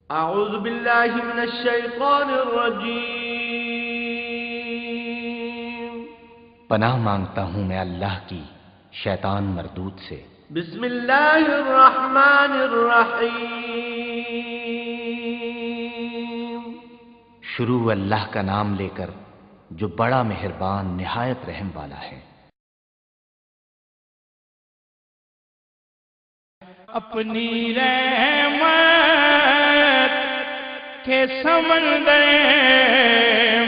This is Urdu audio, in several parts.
اعوذ باللہ من الشیطان الرجیم، پناہ مانگتا ہوں میں اللہ کی شیطان مردود سے۔ بسم اللہ الرحمن الرحیم، شروع اللہ کا نام لے کر جو بڑا مہربان نہایت رحم والا ہے۔ اپنی رحمت کے سمندر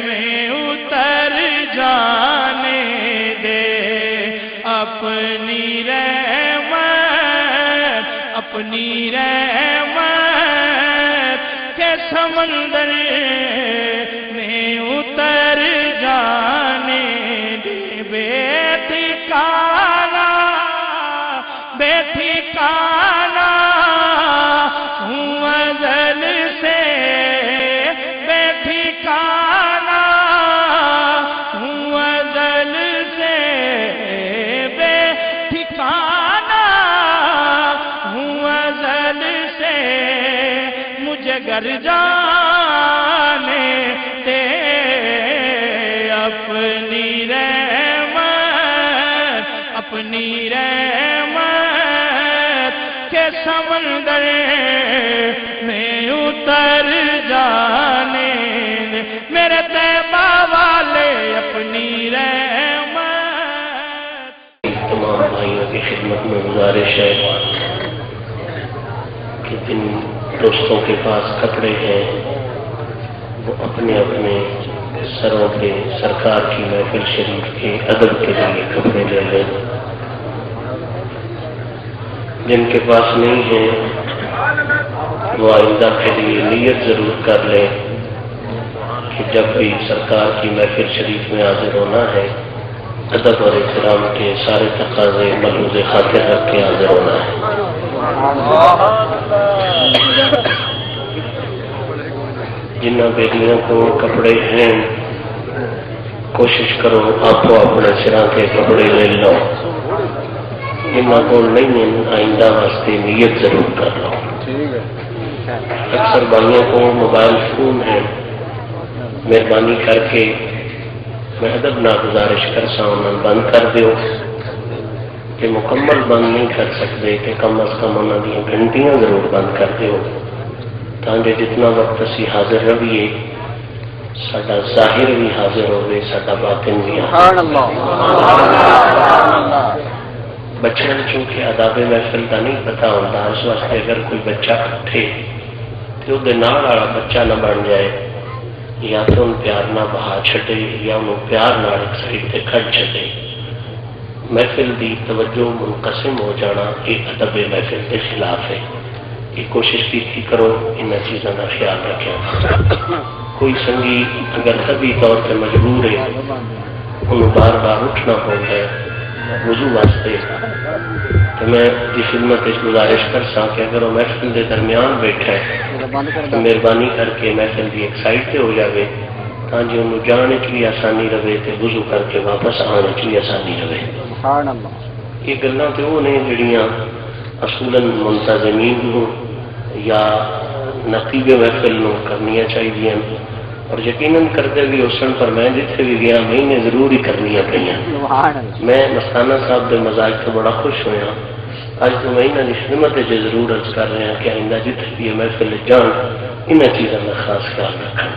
میں اتر جانے دے، اپنی رحمت کے سمندر میں اتر جانے دے، بے ٹھکانہ ہوں ازل سے، بے ٹھکانہ ہوں ازل سے، بے ٹھکانہ ہوں ازل سے، مجھے گر جانے دے اپنی رحمت کے سمندر میں اتر جانے دے، میرے طیبہ والے اپنی رحمت۔ تمام بھائیوں کی خدمت میں گزارش ہے کہ جن دوستوں کے پاس کپڑے ہیں وہ اپنے اپنے سروں کے سرکار کی محفل شریف کے ادب کے لیے کپڑے لے لیں، جن کے پاس نہیں ہیں وہ آئندہ کے لیے نیت ضرور کر لیں کہ جب بھی سرکار کی محفل شریف میں حاضر ہونا ہے ادب اور احترام کے سارے تقاضے ملحوظ خاطر رکھ کے حاضر ہونا ہے۔ جنہ بیٹیوں کو کپڑے ہیں کوشش کرو آپ کو اپنے سرا کے کپڑے لے لو، جنہ کو نہیں ہیں آئندہ واسطے نیت ضرور کر لو۔ اکثر بھائیوں کو موبائل فون ہے، مہربانی کر کے میں ادب نہ گزارش کرسا انہوں بند کر دیو، کہ مکمل بند نہیں کر سکتے کہ کم از کم انہوں نے گھنٹیاں ضرور بند کر دیو، تاکہ جتنا وقت اسی حاضر رہیے ساڈا ظاہر بھی حاضر ہوئے، ساڈا باطن بھی حاضر۔ بچوں چونکہ آداب محفل کا نہیں پتا ہوتا، اس واسطے اگر کوئی بچہ اٹھے تو وہ نال والا بچہ نہ بن جائے، یا تو ان پیار نہ بہا چھٹے یا انہوں پیار نہ ایک سائڈ سے کھڑ چھٹے۔ محفل دی توجہ منقسم ہو جانا یہ ادب محفل کے خلاف ہے۔ یہ کوشش کی کرو ان چیزوں کا خیال رکھیں۔ کوئی سنگی اگر طبی طور پہ مجبور ہے انہوں بار بار اٹھنا ہوتا ہے وضو واسطے، تو میں کی خدمت گزارش کر سا کہ اگر وہ محفل کے درمیان بیٹھا ہے تو مہربانی کر کے محفل کی ایک سائڈ پہ ہو جائے تاکہ انہوں جانے کی بھی آسانی رہے تو وضو کر کے واپس آنے کی بھی آسانی رہے۔ یہ گلاں تو وہ نے جڑیاں اصولاً منتظمین ہوں یا نقیب محفل نو کرنیاں چاہیے، اور یقیناً کرتے بھی اسن پر میں جتنے بھی گیا مہینے ضرور ہی کرنیاں پہ۔ میں مستانہ صاحب کے مزاج تو بڑا خوش ہوا، اج تو مہینہ کی خدمت جو ضرور عرض کر رہے ہیں کہ آئندہ جتنے بھی محفل جان ان چیزوں کا خاص خیال رکھیں۔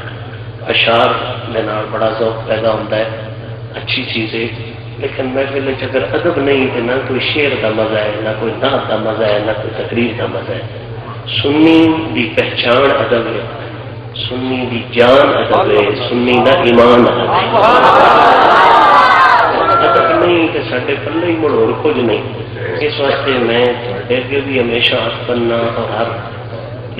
اشعار میں بڑا ذوق پیدا ہوتا ہے، اچھی چیز ہے، لیکن محفل اگر ادب نہیں تو نہ کوئی شعر کا مزہ ہے، نہ کوئی نعت کا مزہ ہے، نہ کوئی تقریر کا مزہ ہے۔ سنی دی پہچان ادب ہے، سنی دی جان ادب ہے، سنی دا ایمان ادب ہے۔ ادب نہیں کہ سارے پلے ہی مڑ اور کچھ نہیں۔ اس واسطے میں تھوڑے اگے بھی ہمیشہ ہاتھ بننا اور ہر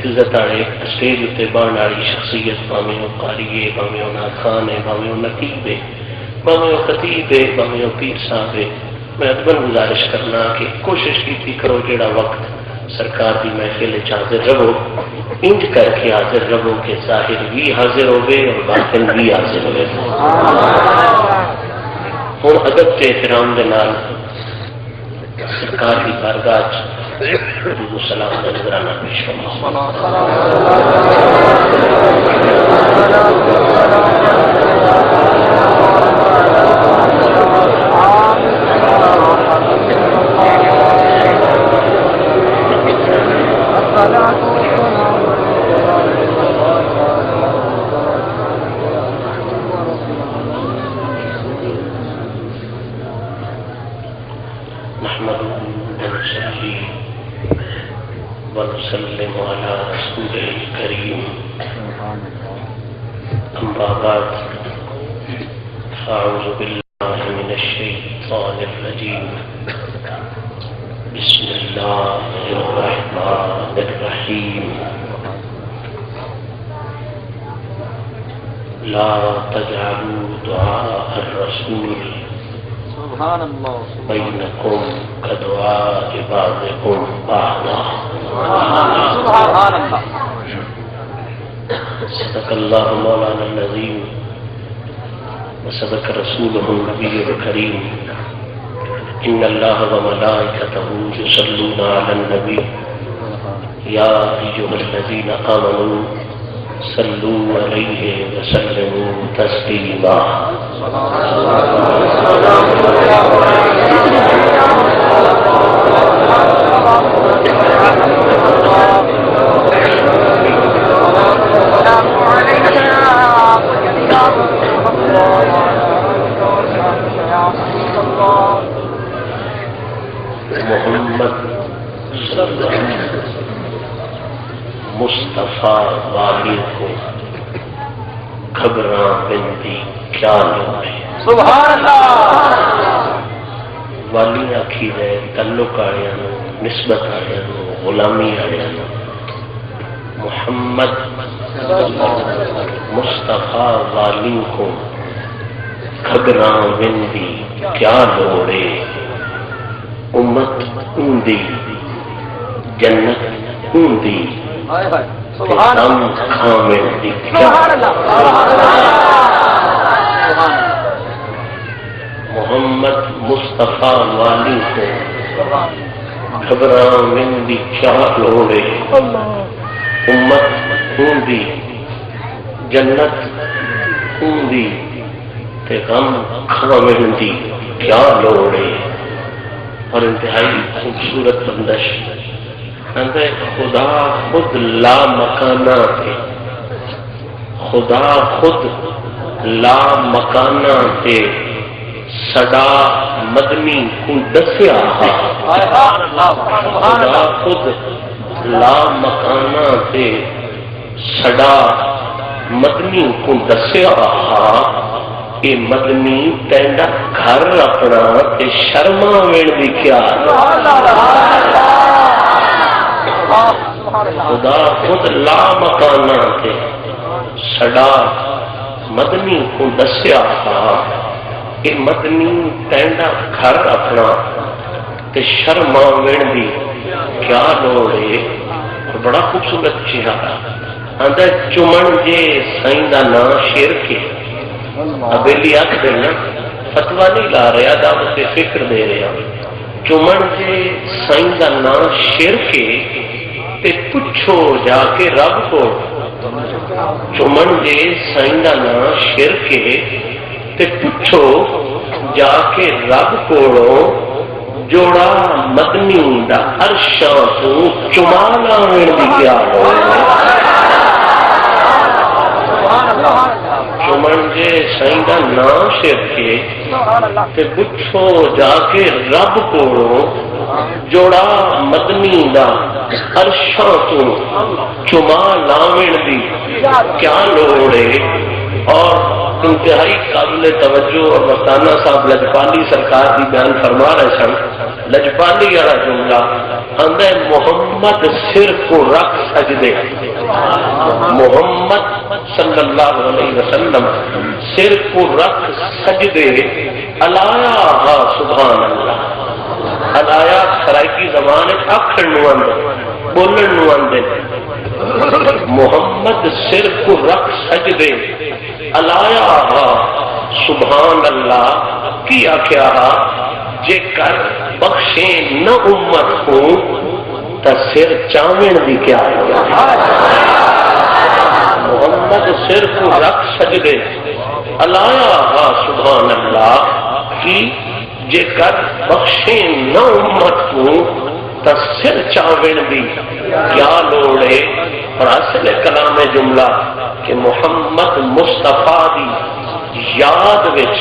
عزت والے اسٹیج اتنے بہن والی شخصیت بھاویں وہ قاری ہے، بھاویں وہ نعت خان ہے، بھاویں وہ نقیب ہے، بھاویں وہ خطیب ہے، بھاویں وہ پیر صاحب ہے، میں ادبن گزارش کرنا کہ کوشش کی کرو جڑا وقت سرکار کی محفل حاضر رہو انج کر کے حاضر رہو کہ ظاہر بھی حاضر ہوئے اور باطن بھی حاضر ہوئے۔ ہوں ادب کے احترام کے نال سرکار کی بارگاہ سلام کا نذرانہ پیش فرماؤ. ونسلم على رسوله الكريم. أما بعد فأعوذ بالله من الشيطان الرجيم. بسم الله الرحمن الرحيم. لا تجعلوا دعاء الرسول بينكم كدعاء بعضكم بعضا. صدق الله مولانا العظيم وصدق رسوله النبي الكريم. إن الله وملائكته يصلون على النبي يا أيها الذين آمنوا صلوا عليه وسلموا تسليما. محمد مصطفیٰ والی کو خبراں بندی کیا لوگ سبحان اللہ. والی آکھی ہے تعلق آیا نسبت آیا غلامی آیا. محمد مصطفیٰ والی کو خبراں بندی کیا لوڑے. امت اوندی جنت اوندی ہم کھامن دی محمد مصطفیٰ والی کو گھبراں دی کیا لوڑے. امت اوندی جنت اوندی تے غم کھامن دی کیا لوڑے. اور انتہائی خوبصورت بندش خدا خود لا مکانہ تھے. خدا خود لا مکانہ تھے سدا مدنی کو دسیا. خدا خود لا مکانہ تھے سدا مدنی کو دسیا. کہ مدنی تینڈا گھر اپنا تے شرما وین دی کیا. خدا خود لا مکانہ تے سڑا مدنی کو دسیا. کہ مدنی تینڈا گھر اپنا تے شرما وین دی کیا لوڑے. بڑا خوبصورت چہرہ آندا چمن جے سائیں دا نا شیر کے. ابیلی آکھ دینا فتوہ نہیں لا رہا دعوت فکر دے رہا. چمن جے سائیں دا نا شیر کے تے پچھو جا کے رب کو. چمن جے سائیں دا نا شیر کے تے پچھو جا کے رب کوڑو. جوڑا مدنی دا عرشاں تو چمانا وین دی کیا ہو. چمن جے سائیں دا نا شیر کے تے پچھو جا کے رب کوڑو. جوڑا مدنی دا عرشاں تو چما لاوین دی کیا لوڑے. اور انتہائی قابل توجہ اور مستانہ صاحب لجپالی سرکار دی بیان فرما رہے سن. لجپالی والا جملہ آندا ہے محمد سر کو رکھ سجدے. محمد صلی اللہ علیہ وسلم سر کو رکھ سجدے. الایا سبحان اللہ. الایا سرائکی زبان آکھن نو آندے بولن نو آندے. محمد سر کو رکھ سجدے. الایا سبحان اللہ کی آخیا جے کر بخشے نہ امت کو تا سر چاوین دی کیا محمد سر کو رکھ سجدے الایا ہا سبحان اللہ کی جے کر بخشیں نہ امت کو تا سر چاوین دی کیا لوڑے. اور اصل کلام جملہ کہ محمد مصطفیٰ دی یاد وچ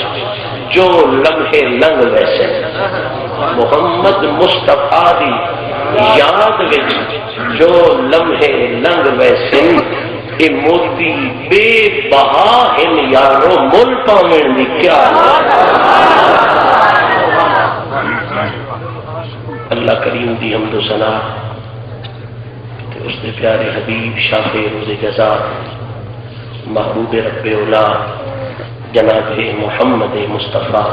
جو لمحے لنگ ویسے محمد مصطفیٰ دی یاد وچ جو لمحے لنگ ویسے کہ موتی بے بہا ان یارو مل پاوین دی کیا. اللہ کریم دی حمد و ثنا اس نے پیارے حبیب شاہ روز جزا محبوب رب اولا جناب محمد مصطفیٰ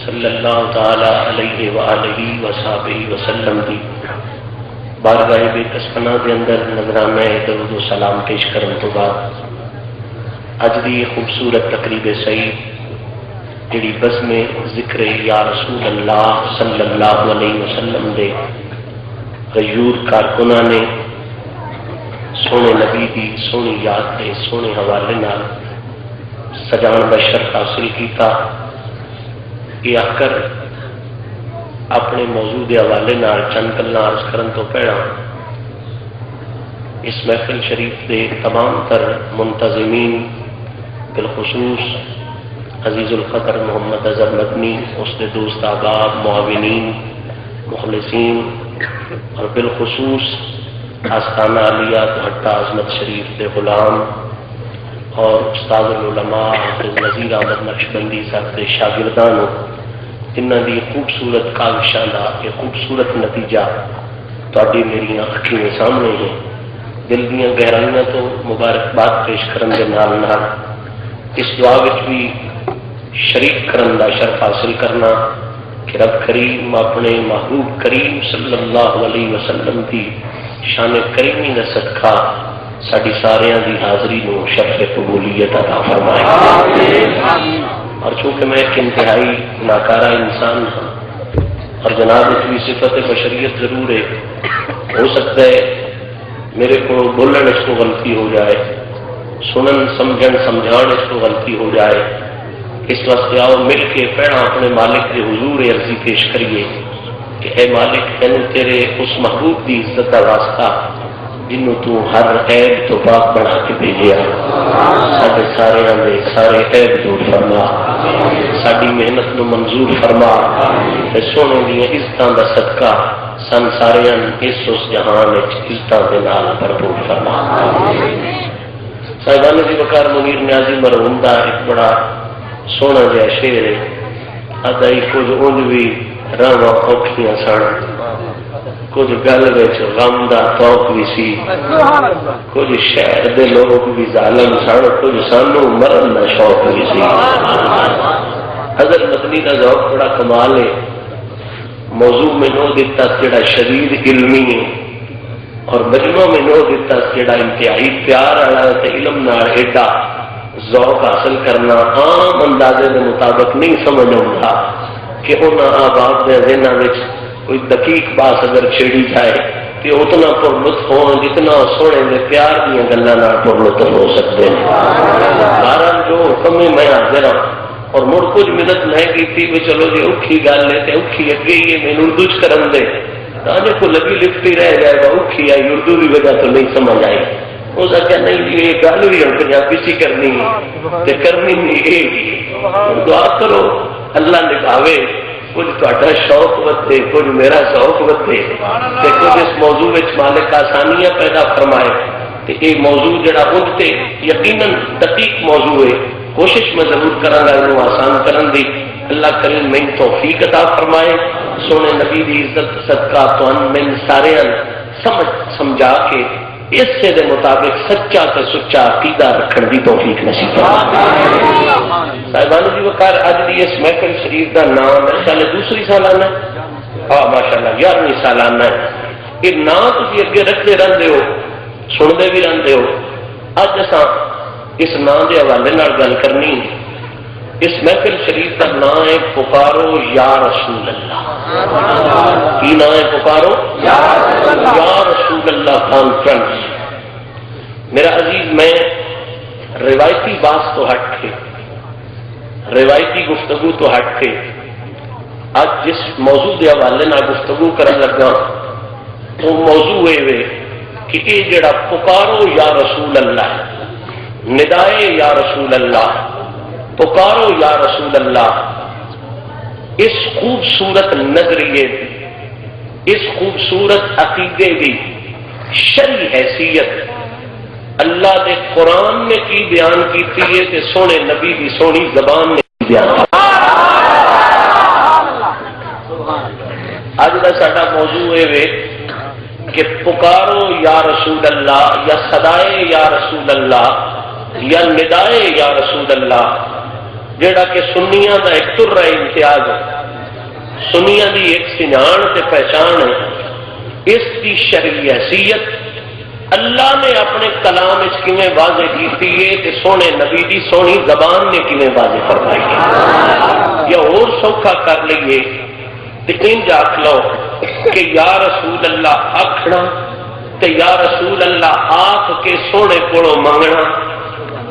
صلی اللہ تعالی علیہ وآلہ وصحبہ وسلم دی بارگاہ بے کسفنا دے اندر نظرانہ درود و سلام پیش کرن تو بعد اج دی خوبصورت تقریب سعید جڑی بزم ذکر یا رسول اللہ صلی اللہ علیہ وسلم دے غیور کارکناں نے سونے نبی دی سونی یاد دے سونے حوالے نال سجان دا شرف حاصل کیتا. یہ آ کر اپنے موضوع دے حوالے نال چند گلاں عرض کرن تو پہلا اس محفل شریف دے تمام تر منتظمین بالخصوص عزیز القدر محمد اظہر مدنی اس کے دوست احباب معاونین مخلصین اور بالخصوص آستانہ علیہ دوہٹا عظمت شریف کے غلام اور استاد العلماء نذیر احمد نقشبندی صاحب کے شاگردان جنہوں کی خوبصورت کاوشاں کا یہ خوبصورت نتیجہ تاری میری اکھیں سامنے ہے. دل دیا گہرائیاں تو مبارکباد پیش کرن کے نال نال اس دعا وچ بھی شریک کرن دا شرف حاصل کرنا کہ رب کریم اپنے محبوب کریم صلی اللہ علیہ وسلم کی شان کریمی کا صدقہ ساری ساریاں دی حاضری نو شرف قبولیت عطا فرمائے. اور چونکہ میں ایک انتہائی ناکارہ انسان ہوں اور جناب کی صفت بشریت ضرور ہے، ہو سکتا ہے میرے کو بولن اس کو غلطی ہو جائے، سنن سمجھن سمجھان اس کو غلطی ہو جائے. اس واسطے آؤ مل کے پہنا اپنے مالک کے حضور عرضی پیش کریے کہ اے مالک تینوں تیرے اس محبوب کی عزت کا واسطہ جنوں تو ہر عیب تو پاک بنا کے بھیجیا، سارے سارے عیب دور فرما، ساری محنت نو منظور فرما، سونے دیا عزتوں کا صدقہ سن سارے اس جہان عزتوں کے نال بھرپور فرما. صاحبان جی وقار منیر نیازی مرحوم کا ایک بڑا سونا جہا شیر ہے، ادائی کچھ انج بھی راواں اوکھیاں سن، کچھ گل غم دا توق بھی سی، کچھ شہر دے لوگ بھی ظالم سن، کچھ سانو مرن دا شوق بھی سی. حضرت مدنی کا ذوق بڑا کمال ہے. موضوع میں نو دیتا جڑا شدید علمی ہے اور مجموع میں نو دیتا جڑا انتہائی پیار والا تے علم نال ایڈا ذوق حاصل کرنا عام اندازے کے مطابق نہیں سمجھ آتا کہ انہاں آباد کے ذہنوں میں کوئی دقیق بات اگر چھیڑی جائے تو اتنا پر لطف ہو جتنا سونے میں پیار دیا گلوں پر لطف ہو سکتے ہیں. بہرحال جو حکم میں حاضر ہوں اور مڑ کچھ منت نہیں کی بھی چلو جی اوکھی گل ہے تو اوکھی اگے ہی ہے مینوں اردو کرن دے تاکہ کو لگی لکھتی رہ جائے گا اوکھی آئی اردو کی وجہ تو نہیں سمجھ آئی. اس کا نہیں جی یہ گل بھی ہم پنجابی سی کرنی ہے کرنی نہیں یہ دعا کرو اللہ نبھاوے کچھ تا شوق ودے کچھ میرا شوق ودے کچھ اس موضوع مالک آسانیاں پیدا فرمائے. یہ موضوع جڑا ان سے یقیناً دقیق موضوع ہے، کوشش میں ضرور کروں گا انہوں آسان کرن دی. اللہ کریم میں توفیق عطا فرمائے. سونے نبی دی عزت صدقہ تو میں سارے سمجھ سمجھا کے اس سے دے مطابق سچا تے سچا عقیدہ رکھن دی توفیق نصیب فرمائے. صاحبان جی وقار اج دی اس محفل شریف دا نام ہے سال دوسری سالانہ ہاں ماشاءاللہ 11ویں سالانہ ہے. یہ نام تسی اگے رکھتے رہندے ہو سنتے بھی رہندے ہو. اج اساں اس نام دے حوالے نال گل کرنی اس محفل شریف کا نام ہے پکارو یا رسول اللہ. کی نام ہے؟ پکارو یا رسول اللہ کانفرنس. میرا عزیز، میں روایتی بات تو ہٹ کے، روایتی گفتگو تو ہٹ کے آج جس موضوع کے حوالے نہ گفتگو کرن لگا وہ موضوع ہے کہ یہ جڑا پکارو یا رسول اللہ، ندائے یا رسول اللہ، پکارو یا رسول اللہ، اس خوبصورت نظریے دی، اس خوبصورت عقیدے دی شرعی حیثیت اللہ دے قرآن نے کی بیان کی ہے تے سونے نبی دی سونی زبان نے کی بیان کی. آج کا ساڈا موضوع ہے کہ پکارو یا رسول اللہ، یا صدائے یا رسول اللہ، یا ندائے یا رسول اللہ، جڑا کہ سنیاں دا ایک تر رہا امتیاز ہے، سنیاں دی ایک سنجان تے پہچان ہے. اس کی شرعی حیثیت اللہ نے اپنے کلام اس کیویں واضح کی ہے تے سونے نبی دی سونی زبان نے کیویں واضح فرمائی ہے. یا اور سوکھا کر لئیے انج آکھ لو کہ یا رسول اللہ آکھنا تے یا رسول اللہ آکھ کے سونے کولوں منگنا،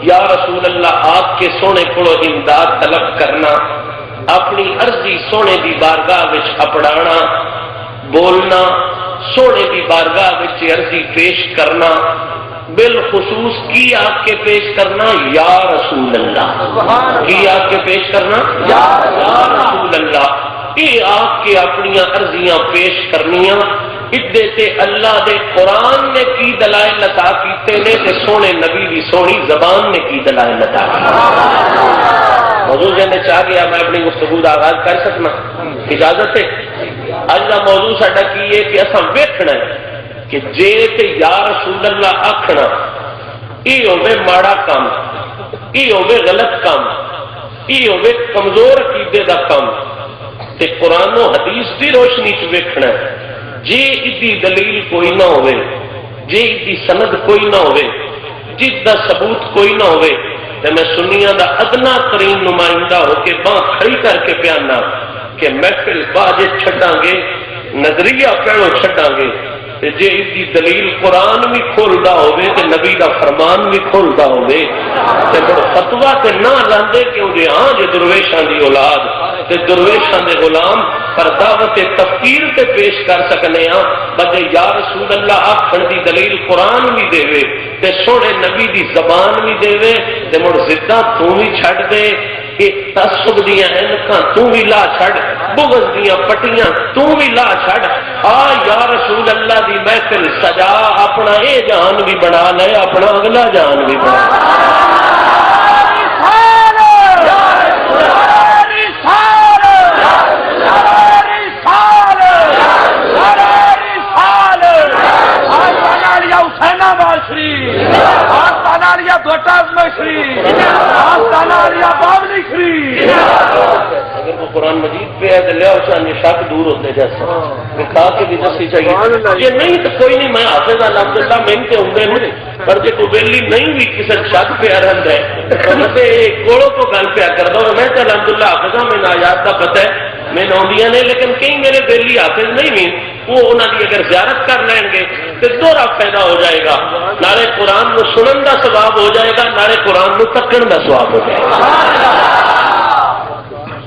یا رسول اللہ آپ کے سونے کولو امداد طلب کرنا، اپنی عرضی سونے دی بارگاہ وچ اپڑانا، بولنا سونے دی بارگاہ وچ عرضی پیش کرنا، بالخصوص کی آپ کے پیش کرنا یا رسول اللہ، کی آپ کے پیش کرنا یا رسول اللہ. یہ آپ کے اپنی عرضیاں پیش کرنیاں ادے تے اللہ دے قرآن نے کی دلائل عطا کیتے نے تے سونے نبی دی سونی زبان نے کی دلائل عطا کی. موضوع جنے چاہ گیا میں اپنی گفتگو کا آغاز کر سکنا، اجازت ہے؟ اج کا موضوع ساڈا کی ہے کہ اساں ویکھنا ہے کہ جے تے یا رسول اللہ آکھنا یہ ہوے ماڑا کام، یہ ہوے غلط کام، یہ ہوے کمزور عقیدے دا کام، تے قرآن و حدیث دی روشنی چ ویکھنا ہے. جی ادی دلیل کوئی نہ ہوئے، جی ادی سند کوئی نہ ہوئے، جس دا ثبوت کوئی نہ ہوئے، تو میں سنیاں دا ادنا ترین نمائندہ ہو کے باں کھڑی کر کے پیانا کہ محفل باجے چھڑاں گے، نظریہ پہلو چھڑاں گے. جی ادی دلیل قرآن بھی کھولدا ہوئے تے نبی دا فرمان بھی کھولدا ہوئے تے پھر فتویٰ تے نہ لاندے کیوں دے ہاں جے درویشاں دی اولاد تے درویشاں دے غلام پر دعوت تفکیر تے پیش کر سکنے ہاں بجے یا رسول اللہ آکھن دی دلیل قرآن بھی دے وے تے سونے نبی دی زبان بھی دے وے تے مڑ زدہ تو بھی چھڑ دے کہ تعصب دیاں اینکاں تو بھی لا چھڑ، بغض دیاں پٹیاں تو بھی لا چھڑ، آ یا رسول اللہ دی محفل سجا، اپنا اے جہان بھی بنا لے، اپنا اگلا جہان بھی بنا اگر وہ قرآن مجید پہ ہے تو لیا اسے شک دور ہوتے جیسا دکھا کے بھی دسی چاہیے. یہ نہیں تو کوئی نہیں، میں حافظ الحمدللہ محنت ہوں گے پر جی کوئی ویلی نہیں بھی کسی شک پہ رہتا ہے کوڑوں کو گل پیا کر دو. میں تو الحمدللہ حافظ ہوں، میں آیات کا پتہ ہے میں نوندیاں نے، لیکن کئی میرے ویلی حافظ نہیں بھی وہ انہوں کی اگر زیارت کر لیں گے تو دوہرا فائدہ ہو جائے گا، نارے قرآن کو سنن کا ثواب ہو جائے گا، نارے قرآن کو تکن کا ثواب ہو جائے گا.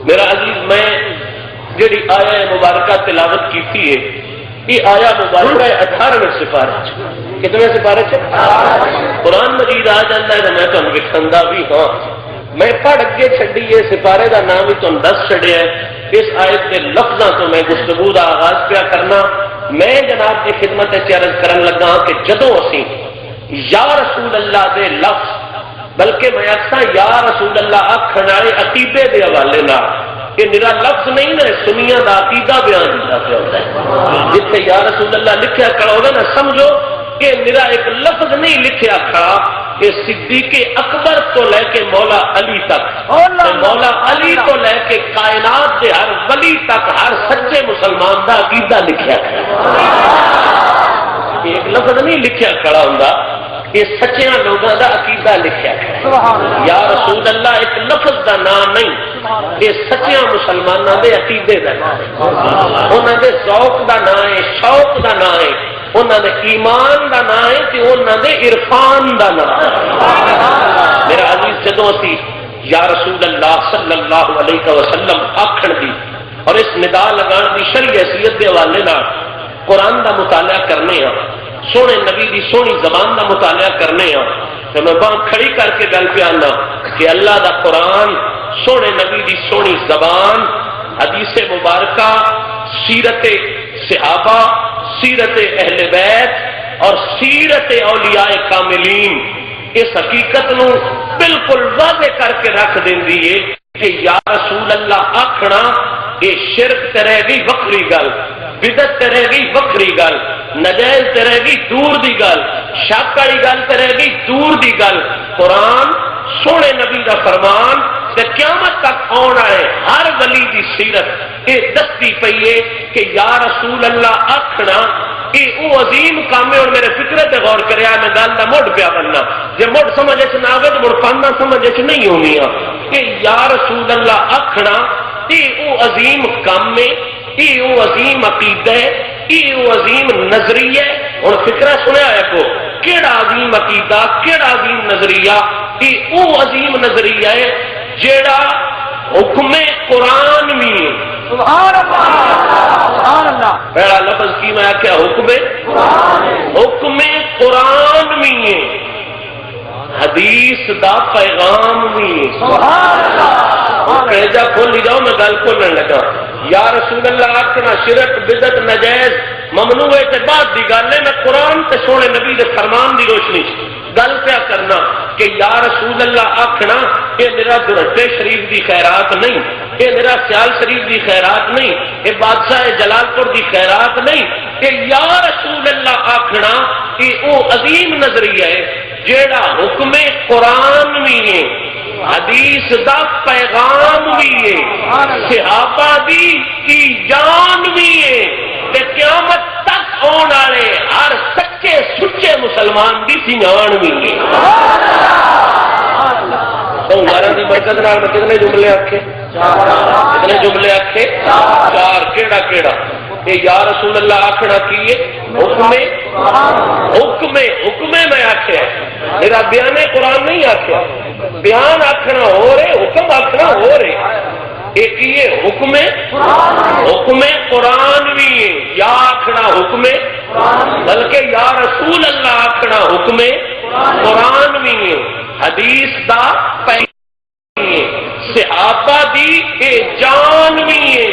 میرا عزیز، میں جڑی آیا مبارکہ تلاوت کی ہے یہ آیا مبارکہ 18ویں سپارے، کتنے سپارے سے قرآن مجید آ جاتا ہے تو میں تمہیں وکھاؤں بھی ہاں. میں پڑھ اگے چڈی ہے سپارے کا نام بھی تمہیں دس چڑیا ہے. اس آیت کے لفظوں تو میں گفتگو کا آغاز پیا کرنا. میں جناب کی خدمت عرض کرن لگا کہ جدوں اسی یا رسول اللہ دے لفظ، بلکہ میں آخا یا رسول اللہ آکھن والے عقیدے دے حوالے نال، کہ میرا لفظ نہیں نہ سنیاں دا عقیدہ بیان کیتا پیا ہوتا ہے. جتنے یا رسول اللہ لکھیا کھڑا ہوگا نا سمجھو کہ میرا ایک لفظ نہیں لکھیا کھڑا، کہ صدیق اکبر تو لے کے مولا علی تک، مولا علی تو لے کے کائنات کے ہر ولی تک ہر سچے مسلمان دا عقیدہ لکھیا کھڑا. ایک لفظ نہیں لکھیا کھڑا ہوں یہ سچیاں لوگوں کا عقیدہ لکھا ہے یا رسول اللہ ایک لفظ دا نام نہیں، یہ سچیاں مسلمانوں کے عقیدے کا نام ہے، انہوں کے ذوق دا نام ہے، شوق دا نام ہے، انہوں نے ایمان دا نام ہے کہ انہوں نے عرفان دا نام ہے۔ میرا عزیز جدوں اسی یا رسول اللہ صلی اللہ علیہ وسلم آکھن دی اور اس ندا لگان دی شرعی حیثیت کے حوالے نال قرآن دا مطالعہ کرنے ہاں، سونے نبی دی سونی زبان دا مطالعہ کرنے ہاں، تو میں باں کھڑی کر کے گل پہ آنا کہ اللہ دا قرآن، سونے نبی دی سونی زبان، حدیث مبارکہ، سیرت صحابہ، سیرت اہل بیت اور سیرت اولیاء کاملین اس حقیقت نو بالکل واضح کر کے رکھ دیندی ہے کہ یا رسول اللہ آکھنا یہ شرک تے رہ گئی وکری گل، بدعت تے رہ گئی وکری گل، نجائز تے رہ گئی دور دی گل، شک والی گل تے رہ گئی دور دی گل۔ قرآن سونے نبی دا فرمان تے قیامت تک آنا ہے ہر ولی دی سیرت یہ دستی پئی ہے کہ یا رسول اللہ آکھنا یہ او عظیم کام ہے۔ اور میرے فکرے تے غور کریا میں گل دا مڈ پیا بننا، جے مڈ سمجھ چ نہ آوے تے مڑ پانا سمجھ چ نہیں ہونی کہ یا رسول اللہ آکھنا یہ او عظیم کام ہے، یہ او عظیم عقیدہ ہے، یہ او عظیم نظریہ ہے۔ اور فکرہ سنیا ہے کو کیڑا عظیم عقیدہ، کیڑا عظیم نظریہ، یہ او عظیم نظریہ ہے جیڑا حکم قرآن بھی ہے۔ سبحان اللہ سبحان اللہ۔ پہلا لفظ کی میں کیا حکم قرآن بھی ہے، حدیث دا پیغام بھی ہے۔ سبحان اللہ۔ کہجا کھول لی جاؤ میں گل کھولنے لگا یا رسول اللہ آکھنا شرک بدعت نجائز ممنوع تے بعد دی گل ہے، میں قرآن تے سونے نبی دے فرمان دی روشنی گل پیا کرنا کہ یا رسول اللہ آکھنا یہ میرا درٹے شریف دی خیرات نہیں، یہ میرا سیال شریف دی خیرات نہیں، یہ بادشاہ جلال پور دی خیرات نہیں، کہ یا رسول اللہ آکھنا یہ او عظیم نظریہ ہے جیڑا حکم قرآن بھی ہے، حدیث دا پیغام بھی ہے، صحابہ دی کی جان بھی ہے، تے قیامت تک آن والے ہر سچے سچے مسلمان دی سنجان بھی ہے۔ سنگارا دی برکت نال میں کتنے جملے آکھے؟ کتنے جملے آکھے؟ چار۔ کیڑا کیڑا؟ یہ یا رسول اللہ آکھنا کیے حکم میں آکھیا، میرا بیان قرآن نہیں آکھیا، بیان آکھنا ہو رہے، حکم آکھنا ہو رہے، ایک یہ حکم قرآن بھی ہے، یا آکھنا حکم بلکہ یا رسول اللہ آکھنا حکم قرآن بھی ہے، حدیث دا پیغام ہے، صحابہ دی اے جان بھی ہے،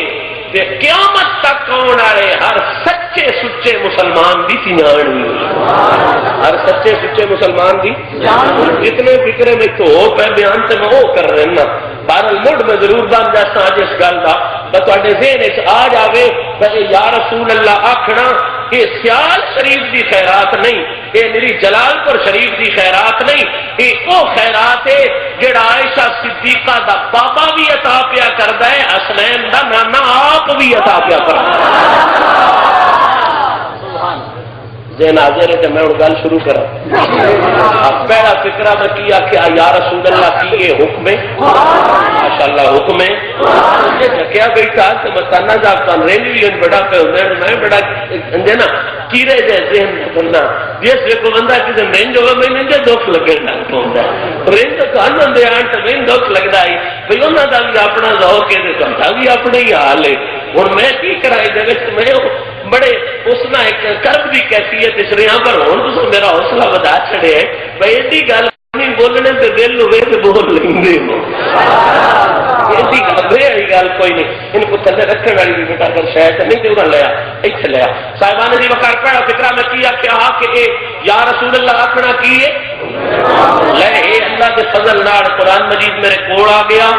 تے قیامت تک آنے والے ہر سچے سچے مسلمان دی سنجان بھی ہے، ہر سچے سچے مسلمان دی جتنے فکرے میں تو ہو پہ بیان سے میں وہ کر رہا بہرحال مڈ میں ضرور بن جاتا آج اس گل کا بے ذہن آ جائے یا رسول اللہ آکھنا یہ سیال شریف دی خیرات نہیں، یہ میری جلال پور شریف دی خیرات نہیں، یہ وہ خیرات ہے جڑا عائشہ صدیقہ دا بابا بھی عطا پیا کردا ہے، حسنین دا نانا آپ بھی عطا پیا کردا ہے۔ ذہن حاضر ہے کہ میں گل شروع کرا پہلا فکرہ میں کیا کہ یا رسول اللہ کی یہ حکم ہے، ماشاءاللہ حکم ہے کیا بیٹھا کہ میں تانا جاتا ریلوی بڑا پہ ہوتا ہے میں بڑا اندے نا کیرے جائے ذہن بندہ جس وقت بندہ کسی رینج ہوگا میں نجے دکھ لگے لگ پہنچا رینج تو کہاں دے آن تو میں دکھ لگتا ہے بھئی انہوں کا بھی اپنا ذوق ہے تو بھی اپنے ہی حال ہے اور میں کی کرائی دے میں بڑے اس نے ایک کرب دی کیفیت اس رہا پر ہوں تو میرا حوصلہ بتا چھڑے ہے بھئی ایڈی گل نہیں بولنے سے دل ہوئے تو بول لیں گے ایڈی گل کوئی نہیں ان کو تھلے رکھنے والی بھی بیٹا کر شاید نہیں تو انہوں لیا اتنے لیا صاحبان جی وقار پڑھا فکرہ میں کیا کہ ہاں کہ یا رسول اللہ آکھنا کیے لے اللہ کے فضل نار قرآن مجید میرے کوڑ آ گیا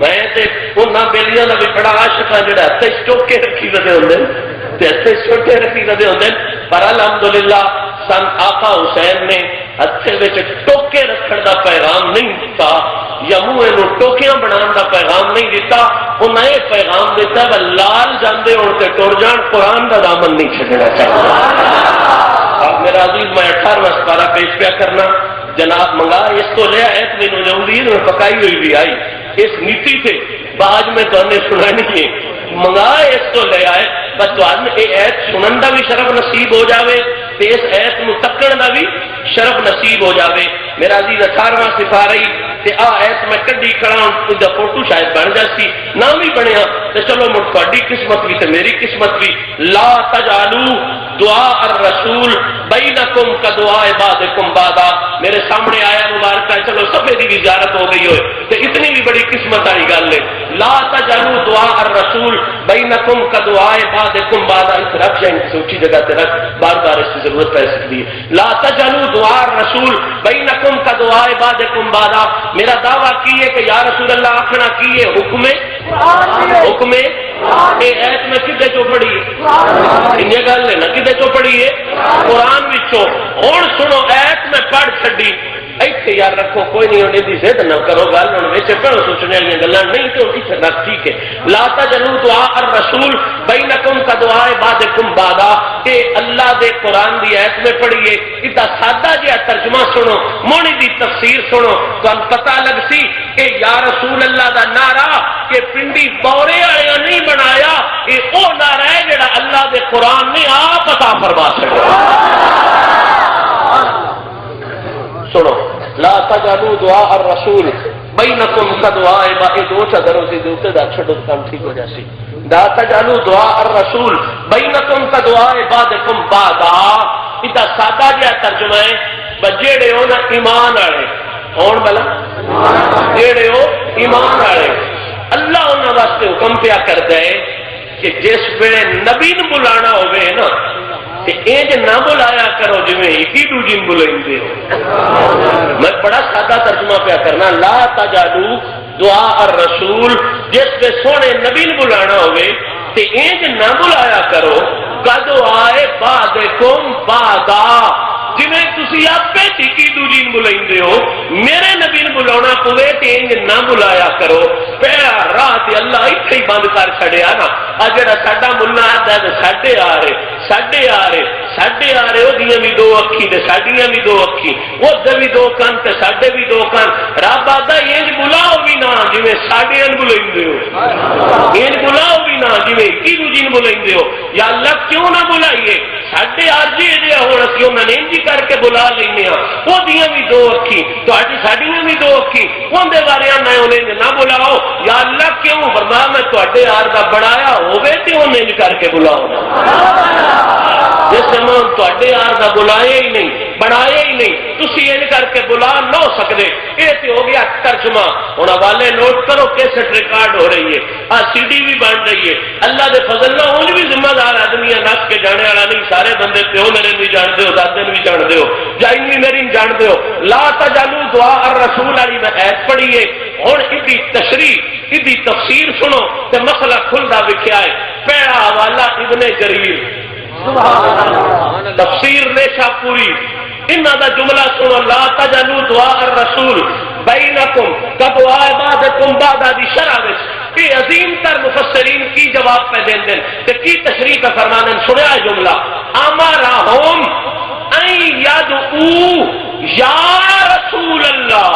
میں تے انہاں بیلیاں دا بھی بڑا عاشق ہاں جڑا ہتھے چوکے رکھی ودے ہوندے تے ہتھے چوکے رکھی ودے ہوندے پر الحمدللہ سن آقا حسین نے ہتھے وچ ٹوکے رکھن دا پیغام نہیں دیتا یا منہ نو ٹوکیاں بنان دا پیغام نہیں دیتا انہاں یہ پیغام دیتا ہے لال جاندے ہون تے ٹر جان قرآن دا دامن نہیں چھڈنا چاہیے میرا عزیز میں 18واں سپارہ پیش پیا کرنا جناب منگا اس کو لیا ایت مینوں جاؤں میں پکائی ہوئی بھی آئی اس نیتی سے باج میں تو نے سنانی ہے منگا اس کو لے آئے بس تو آدمی یہ ایت سنن دا بھی شرف نصیب ہو جاوے تے اس ایت نو تکن دا بھی شرف نصیب ہو جاوے میرا عزیز 18واں سپارہ ہی تے آ ایت میں کڈی کھڑا ہوں دا فوٹو شاید بن جاسی نہ بھی بنیا تے چلو مڑ تہاڈی قسمت بھی تے میری قسمت بھی لا تجعلوا دعاء الرسول بینکم کدعاء بعضکم بعضا میرے سامنے آیا مبارکہ چلو صفحے دی زیارت ہو گئی ہوئے تے اتنی بھی بڑی قسمت والی گل ہے لا تجعلوا دعاء الرسول بینکم کدعاء بعضکم بعضا اس رکھ جائیں سوچی جگہ تے رکھ بار بار اس کی ضرورت پہ سکتی ہے لا تجعلوا دعاء الرسول بینکم کدعاء بعضکم بعضا میرا دعویٰ کیے کہ یا رسول اللہ آخنا کیے حکم اے ایت میں کدے چو پڑھی ہے یہ گل ہے نا کدے چو پڑھی ہے قرآن وچوں ہن سنو ایت میں پڑھ چھڈی ایتھے یار رکھو کوئی نہیں ہونے دی زد نہ کرو گل ہن وچ پڑھو سوچنے والی گلاں نہیں تو اتھے نہ ٹھیک ہے لا تجعلوا دعاء الرسول بینکم کدعاء بعضکم بعضا کہ اللہ دے قرآن دی ایت میں پڑھیے ادا سادہ جہا ترجمہ سنو مونی دی تفسیر سنو تو پتہ لگ سی کہ یا رسول اللہ دا نعرہ کہ پنڈی بورے آیا نہیں بنایا یہ او نعرہ ہے جڑا اللہ دے قرآن نے آپ عطا فرما سکتا سنو لا تجعلوا دعاء الرسول بینکم کدعاء بعضکم دو چادروں سے دوسرے دا چھڑو کام ٹھیک ہو جاسی لا تجعلوا دعاء الرسول بینکم کدعاء بعضکم بعضا ادا سادہ جہا ترجمہ ہے بجیڑے ہو نا ایمان والے کون بلا جیڑے ہو ایمان والے اللہ انہاں واسطے حکم پیا کردا ہے کہ جس ویلے نبی نوں بلانا ہوے نا تے انج نہ بلایا کرو جویں ایکی دوجی نوں بلاندے ہو میں بڑا سادہ ترجمہ پیا کرنا لا تجعلوا دعاء الرسول جس پہ سونے نبی نوں بلانا ہوے تے انج نہ بلایا کرو کدعاء بعضکم بعضا جویں تسی آپے ٹکی دوجی نوں بلاندے ہو میرے نبی نوں بلانا پوے تے انج نہ بلایا کرو پہلا راہ تے اللہ ایتھے ہی بند کر چھڑیا نا آ جڑا ساڈا منا آدا تے ساڈے آ رہے او دیاں بھی دو اکھی تے ساڈیاں بھی دو اکھی او دے بھی دو کان تے ساڈے بھی دو کان رب آدا انج بلاؤ بھی نہ جویں ساڈے نوں بلاندے ہو انج بلاؤ بھی نہ جویں کی دوجی نوں بلاندے ہو یا اللہ کیوں نہ بلائیے ساڈے ارجی دے ہن اسی انہاں نے انج کر کے بلا لینے ہاں وہ دیاں بھی دو اکھی تہاڈی ساڈیاں بھی دو اکھی اون دے بارے نہ انہیں نہ بلاؤ یا اللہ کیوں فرمایا میں تہاڈے آر دا بنایا ہوے تے انہیں کر کے بلاؤ جس میں تہاڈے آر دا بلایا ہی نہیں بنایا ہی نہیں تسی ان کر کے بلا نہ ہو سکتے یہ تو ہو گیا ترجمہ ہوں حوالے نوٹ کرو کیسٹ ریکارڈ ہو رہی ہے سی ڈی بھی بن رہی ہے اللہ دے فضل نہ انج بھی ذمہ دار آدمی ہے نس کے جانے والا نہیں سارے بندے پیو میرے بھی جانتے ہو دادے بھی جانتے ہو جائن بھی میری جانتے ہو لا تجعلوا دعاء الرسول والی میں ایت پڑھی ہے ہوں ادی تشریح ادی تفسیر سنو تے مسئلہ کھلدا وکھیا ہے پہلا حوالہ ابن جریر تفسیر ریشہ پوری انہاں دا جملہ سنو لا تجعلوا دعاء الرسول بینکم کدعاء بعضکم بعضا دی شرح وچ کہ عظیم تر مفسرین کی جواب پہ دین دین کہ کی تشریح کا فرمانن سنیا جملہ امرہم ان یدعو یا رسول اللہ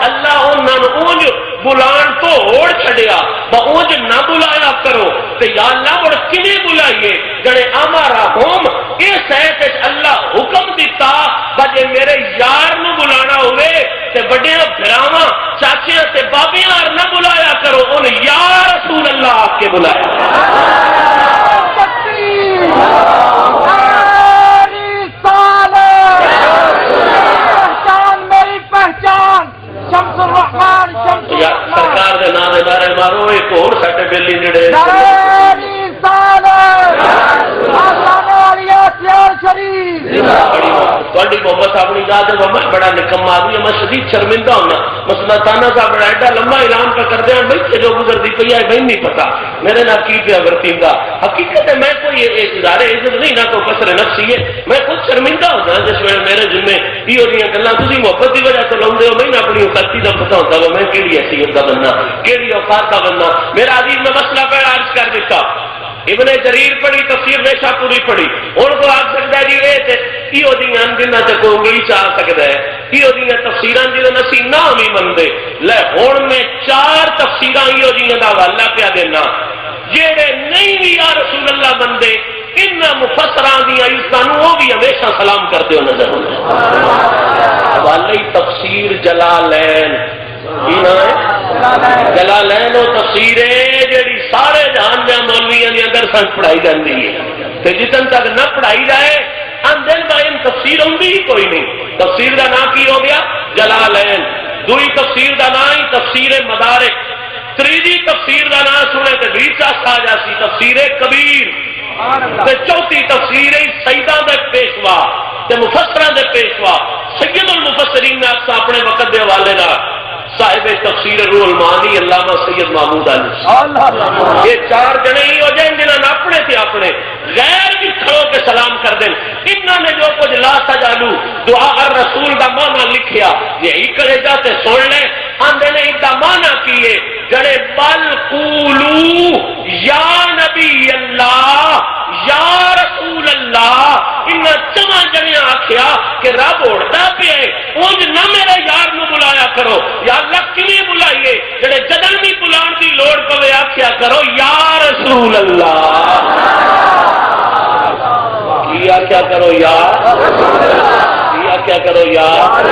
اللہ انہاں نوں اونج بلان تو ہوڑ چھڑیا با اونج نہ بلایا کرو تے یا اللہ بڑھ کنے بلائیے جڑے آمارا ہوم اس ایت اللہ حکم دیتا بجے میرے یار نو بلانا ہوئے تے بڑے بھراواں چاچیاں تے بابیاں نہ بلایا کرو ان یا رسول اللہ آپ کے بلایا سرکار دے نام دے نعرے مارو ایک اور ساڈے بیلی جڑے تھوڑی محبت اپنی ذات ہے میں بڑا نکما آدمی میں شدید شرمندہ ہونا مسئلہ تانا صاحب بڑا ایڈا لمبا اعلان کا کر دیا بھائی جو گزرتی پی ہے بھائی نہیں پتا میرے نہ کی پیا برتیندہ حقیقت ہے میں کوئی ادارے عزت نہیں نہ کوئی کسر نفسی ہے میں خود شرمندہ ہوتا جس ویل میرے ذمے یہ گلا تھی محبت کی وجہ تو لاؤ ہو میں اپنی اوقاتی کا پتا ہوتا میں کہڑی حیثیت کا بننا کہڑی اوقات کا بننا میرا عزیز میں مسئلہ پہلا عرض کر دیتا ابن جریر پڑھی تفسیر نیشا پوری پڑھی ہوں کو آ سکتا ہے جی یہ جنہ تک انگلی چاہ سکتا ہے یہ تفسیراں جنہیں اسی نہ بھی منتے لے ہوں میں 4 تفسیراں یہ کا حوالہ پیا دینا جہے نہیں بھی یا رسول اللہ بندے ان مفسراں دی عزتوں وہ بھی ہمیشہ سلام کرتے ہو نظر حوالہ تفسیر جلالین کی نام ہے جلالین وہ تفسیر ہے جیڑی سارے جہان دے مولویاں دے اندر سن پڑھائی جاتی ہے تے جتن تک نہ پڑھائی جائے اندر بائن تفسیر ہوندی ہی کوئی نہیں تفسیر دا نام کی ہو گیا جلالین دوئی تفسیر دا نام ہی تفسیر مدارک تیجی تفسیر دا نام سنے تے ڈیچا سا جاسی تفسیر کبیر تے چوتھی تفسیر سیداں دے پیشوا تے مفسراں دے پیشوا سید المفسرین نے اپنے وقت دے حوالے نال صاحب تفسیر روح المعانی علامہ سید محمود علی یہ 4 جنے ہی ہو جائیں جنہوں نے اپنے تھے اپنے غیر بھی کھڑوں کے سلام کر دیں انہوں نے جو کچھ لا تجالو دعا الرسول کا معنی لکھیا یہی کرے جاتے سن لیں آندے نے ان کا معنی کیے جڑے بل قولو یا نبی اللہ یا رسول اللہ ان 4 جنے آکھیا کہ رب اڑتا پہ اونج نہ میرے یار نو بلایا کرو یا اللہ کیویں بلائیے جڑے جدن بھی بلان دی لوڑ پوے آکھیا کرو یا رسول اللہ کیا کیا کرو یار کیا کیا کرو یار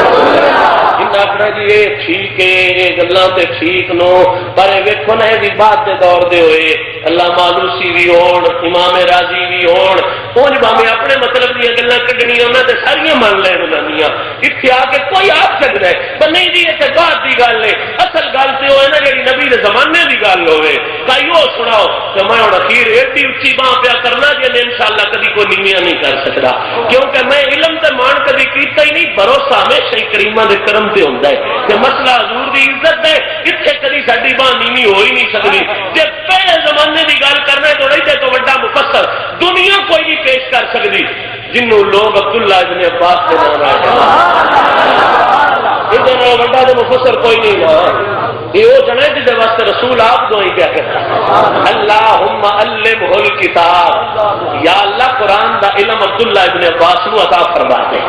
آخنا جی یہ ٹھیک ہے یہ گلاں تے ٹھیک نو پر ویکھو نا یہ بات دے دور دے ہوئے اللہ مالوسی بھی ہون امام راضی بھی ہون اونج باویں اپنے مطلب دیا گلاں کڈنیاں انہاں تے ساریاں من لین انہاں اتھے آ کے کوئی آپ سکدا ہے پر نہیں جی یہ بات دی گل ہے اصل گل تے ہوئے نا جڑی نبی دے زمانے دی گل ہوئے کئی وہ سناؤ کہ میں ہن اخیر ایڈی اچھی باں پیا کرنا جی انشاءاللہ کبھی کوئی نیویاں نہیں کر سکدا کیونکہ میں علم تے مان کبھی کیتا ہی نہیں بھروسہ ہمیشہ ہی کریماں دے کرم تے ہوندا ہے کہ مسئلہ حضور دی عزت ہے اتنے کبھی ساری باں نیوی ہو ہی نہیں سکتی جی پہلے زمانے کی گل کرنا ہے تو نہیں تو بڑا مفسر دنیا کوئی نہیں پیش کر سکتی جنوں لوگ عبداللہ ابن عباس کے نام آئے بڑا تو مفسر کوئی نہیں نا یہ وہ جانا ہے جس واسطے رسول آپ دو ہی کیا کہتا اللہم علمہ الکتاب یا اللہ قرآن دا علم عبداللہ ابن عباس کو عطا فرما دے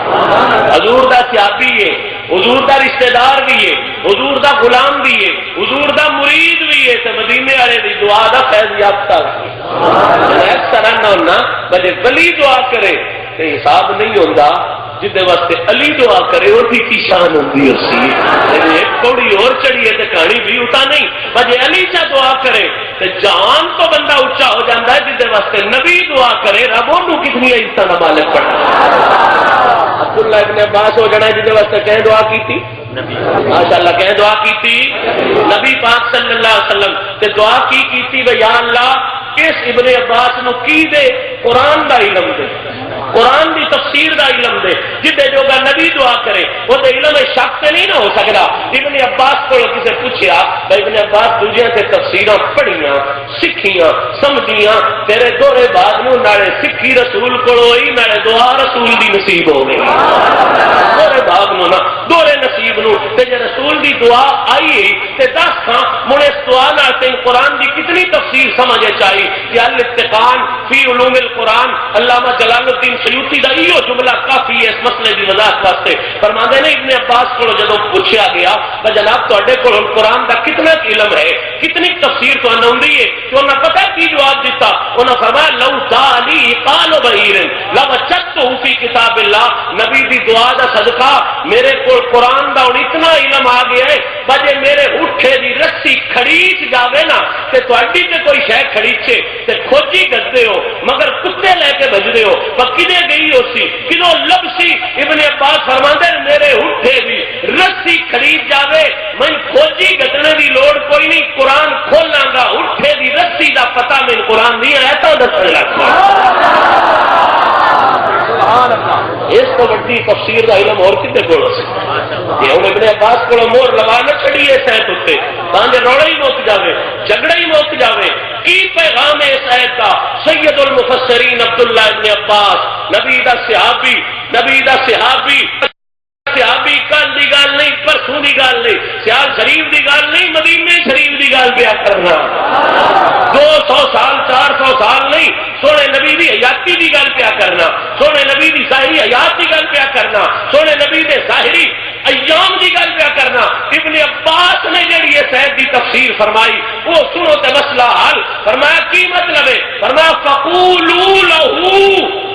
حضور دا صحابی ہے حضور دا رشتہ دار بھی ہے حضور دا غلام بھی ہے حضور دا مرید بھی ہے تو مدینے والے دی دعا دا فیض یافتہ اکثر نہ ہونا بجے ولی دعا کرے تو حساب نہیں ہوتا جدے واسطے علی دعا کرے وہ کی شان ہوتی ہے ایک تھوڑی اور چڑھیے تو کہانی بھی اٹھا نہیں بجے علی چا دعا کرے تو جان تو بندہ اچا ہو جاتا ہے جدے واسطے نبی دعا کرے رب انہوں کتنی عزت کا مالک بننا عبداللہ ابن عباس ہو جانا ہے جدے واسطے کہیں دعا کی تھی ماشاءاللہ کہیں دعا کی تھی نبی پاک صلی اللہ علیہ وسلم تے دعا کی تھی یا اللہ اس ابن عباس نو کی دے قرآن دا علم دے قرآن دی تفسیر دا علم دے جدے جو گا نبی دعا کرے وہ دے علم شک تے نہیں نہ ہو سکتا ابن عباس کو کسے پوچھیا ابن عباس دوجیاں تے تفسیراں پڑھیاں سکھیاں سمجھیاں تیرے دورے بعد نو نالے سکھی رسول کو ہوئی نالے دعا رسول دی نصیب ہو گئی دورے بعد نو نا دورے نصیب نو تے جے رسول دی دعا آئی تے دس کھاں مڑے اس دعا نال تے قرآن دی کتنی تفسیر سمجھے چاہیے کہ الاتقان فی علوم القرآن علامہ جلال الدین سیوطی دا یہ جملہ کافی ہے اس مسئلے کی وضاحت واسطے فرماندے نے ابن عباس کو جدو پوچھا گیا کہ جناب تواڈے کول قرآن دا کتنا علم ہے کتنی تفسیر تو آندی ہے تو انہاں پتہ کی جواب دیتا انہاں فرمایا لو دالی قال بہیر لوجدت فی کتاب اللہ نبی دی دعا دا صدقہ میرے کول قرآن دا اتنا علم آ گیا ہے بجے میرے اٹھے دی رسی کھڑیچ جاوے نا تے تواڈی تے کوئی شے کھڑیچے تے کھوجی گدے ہو مگر کتے لے کے بجدے ہو کدے گئی ہو سی کدو لب سی ابن عباس فرماندے میرے اٹھے بھی رسی خرید جاوے میں کھوجی گدنے دی لوڑ کوئی نہیں قرآن کھولاں گا اٹھے دی رسی دا پتہ میں قرآن نہیں آیا تو دسنے لگا اس کو بڑی تفسیر کا علم اور کتنے کو یہ ہوں ابن عباس کو مور لگا نہ چڑھیے سیت اتنے تاکہ روڑا ہی موک جاوے جھگڑا ہی موک جاوے کی پیغام ہے اس آیت کا سید المفسرین عبداللہ ابن عباس نبی دا صحابی صحابی کل دی گل نہیں پرس مسوں دی گل نہیں، سیال شریف دی گل نہیں، مدینے شریف دی گل پیا کرنا، 200 سال 400 سال نہیں، سونے نبی دی حیاتی دی گل پیا کرنا، سونے نبی دی ظاہری حیات دی گل پیا کرنا، سونے نبی دے ظاہری ایام دی گل پیا کرنا۔ ابن عباس نے جڑی یہ صحت دی تفسیر فرمائی وہ سنو تے مسئلہ حل فرمایا۔ کی مطلب ہے؟ فرمایا فقولوا لہو،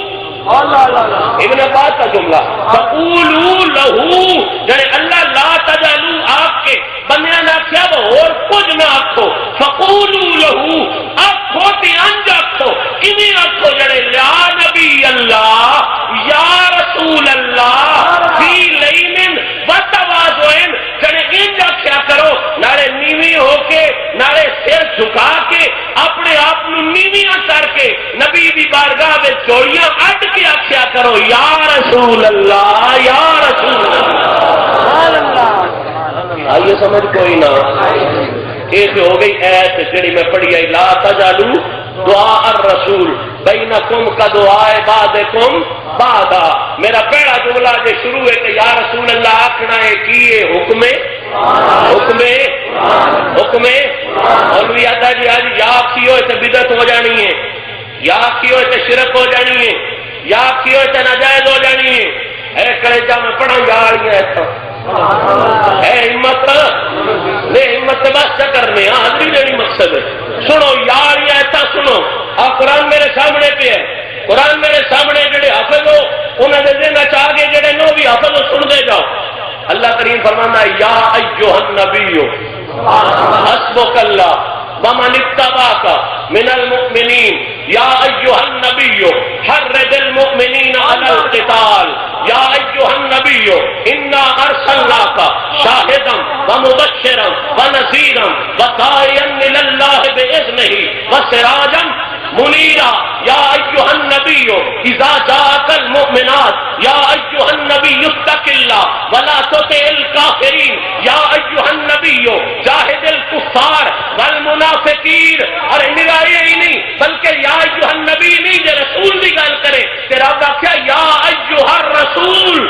ابن عباس کا جملہ، فقولوا لہو، یعنی اللہ لا تجعلوا آپ کے بندیاں نہ کیا وہ اور کچھ نہ آکھو، فقولوا لہو آکھو تے انج آکھو، کمی آکھو جڑے یا نبی اللہ یا رسول اللہ فی لین وتواضع، جڑے انج آکھیا کرو نالے نیوی ہو کے نالے سر جھکا کے اپنے آپ نو نیویاں کر کے نبی دی بارگاہ میں چوڑیاں اڈ کے آکھیا کرو یا رسول اللہ یا رسول اللہ۔ آئیے سمجھ کوئی نہ، ایک ہو گئی ایت جڑی میں پڑھی ہے لا تجعلوا دعاء الرسول بینکم کا دعائے بعدکم بعدا۔ میرا پہلا جملہ جو شروع ہے کہ یا رسول اللہ آکھنا ہے کیے حکمے حکمے حکمے، مولوی آدھا جی آج یا کی ہوئے تے بدعت ہو جانی ہے، یا کی ہوئے تے شرک ہو جانی ہے، یا کی ہوئے تے ناجائز ہو جانی ہے۔ اے کلیجہ میں پڑھا یا آڑی ہے تو اے ہمت لے ہمت بس چکر میں حاضری لینے مقصد ہے۔ سنو یا آڑی ہے تو سنو، قرآن میرے سامنے پہ ہے، قرآن میرے سامنے جڑے حافظ ہو انہوں نے دینا چاہ گے جڑے نو بھی حافظ ہو سن دے جاؤ۔ اللہ کریم فرمانا ہے یا ایھا النبی حسبک اللہ ومن اتبعک من المؤمنین یا ایھا النبی حرض المؤمنین علی القتال یا ایھا النبی انا ارسلناک شاہدا ومبشرا ونذیرا وداعیا الی اللہ باذنہ وسراجا منیرا یا ایھا النبی اذا جاءک المؤمنات یا ایھا النبی اتق اللہ ولا تطع الکافرین یا ایھا النبی جاہد الکفار والمنافقین۔ اور نگاہی ہی نہیں بلکہ یا ایھا النبی نہیں جو رسول کی گل کرے تیرا کیا یا ایھا الرسول،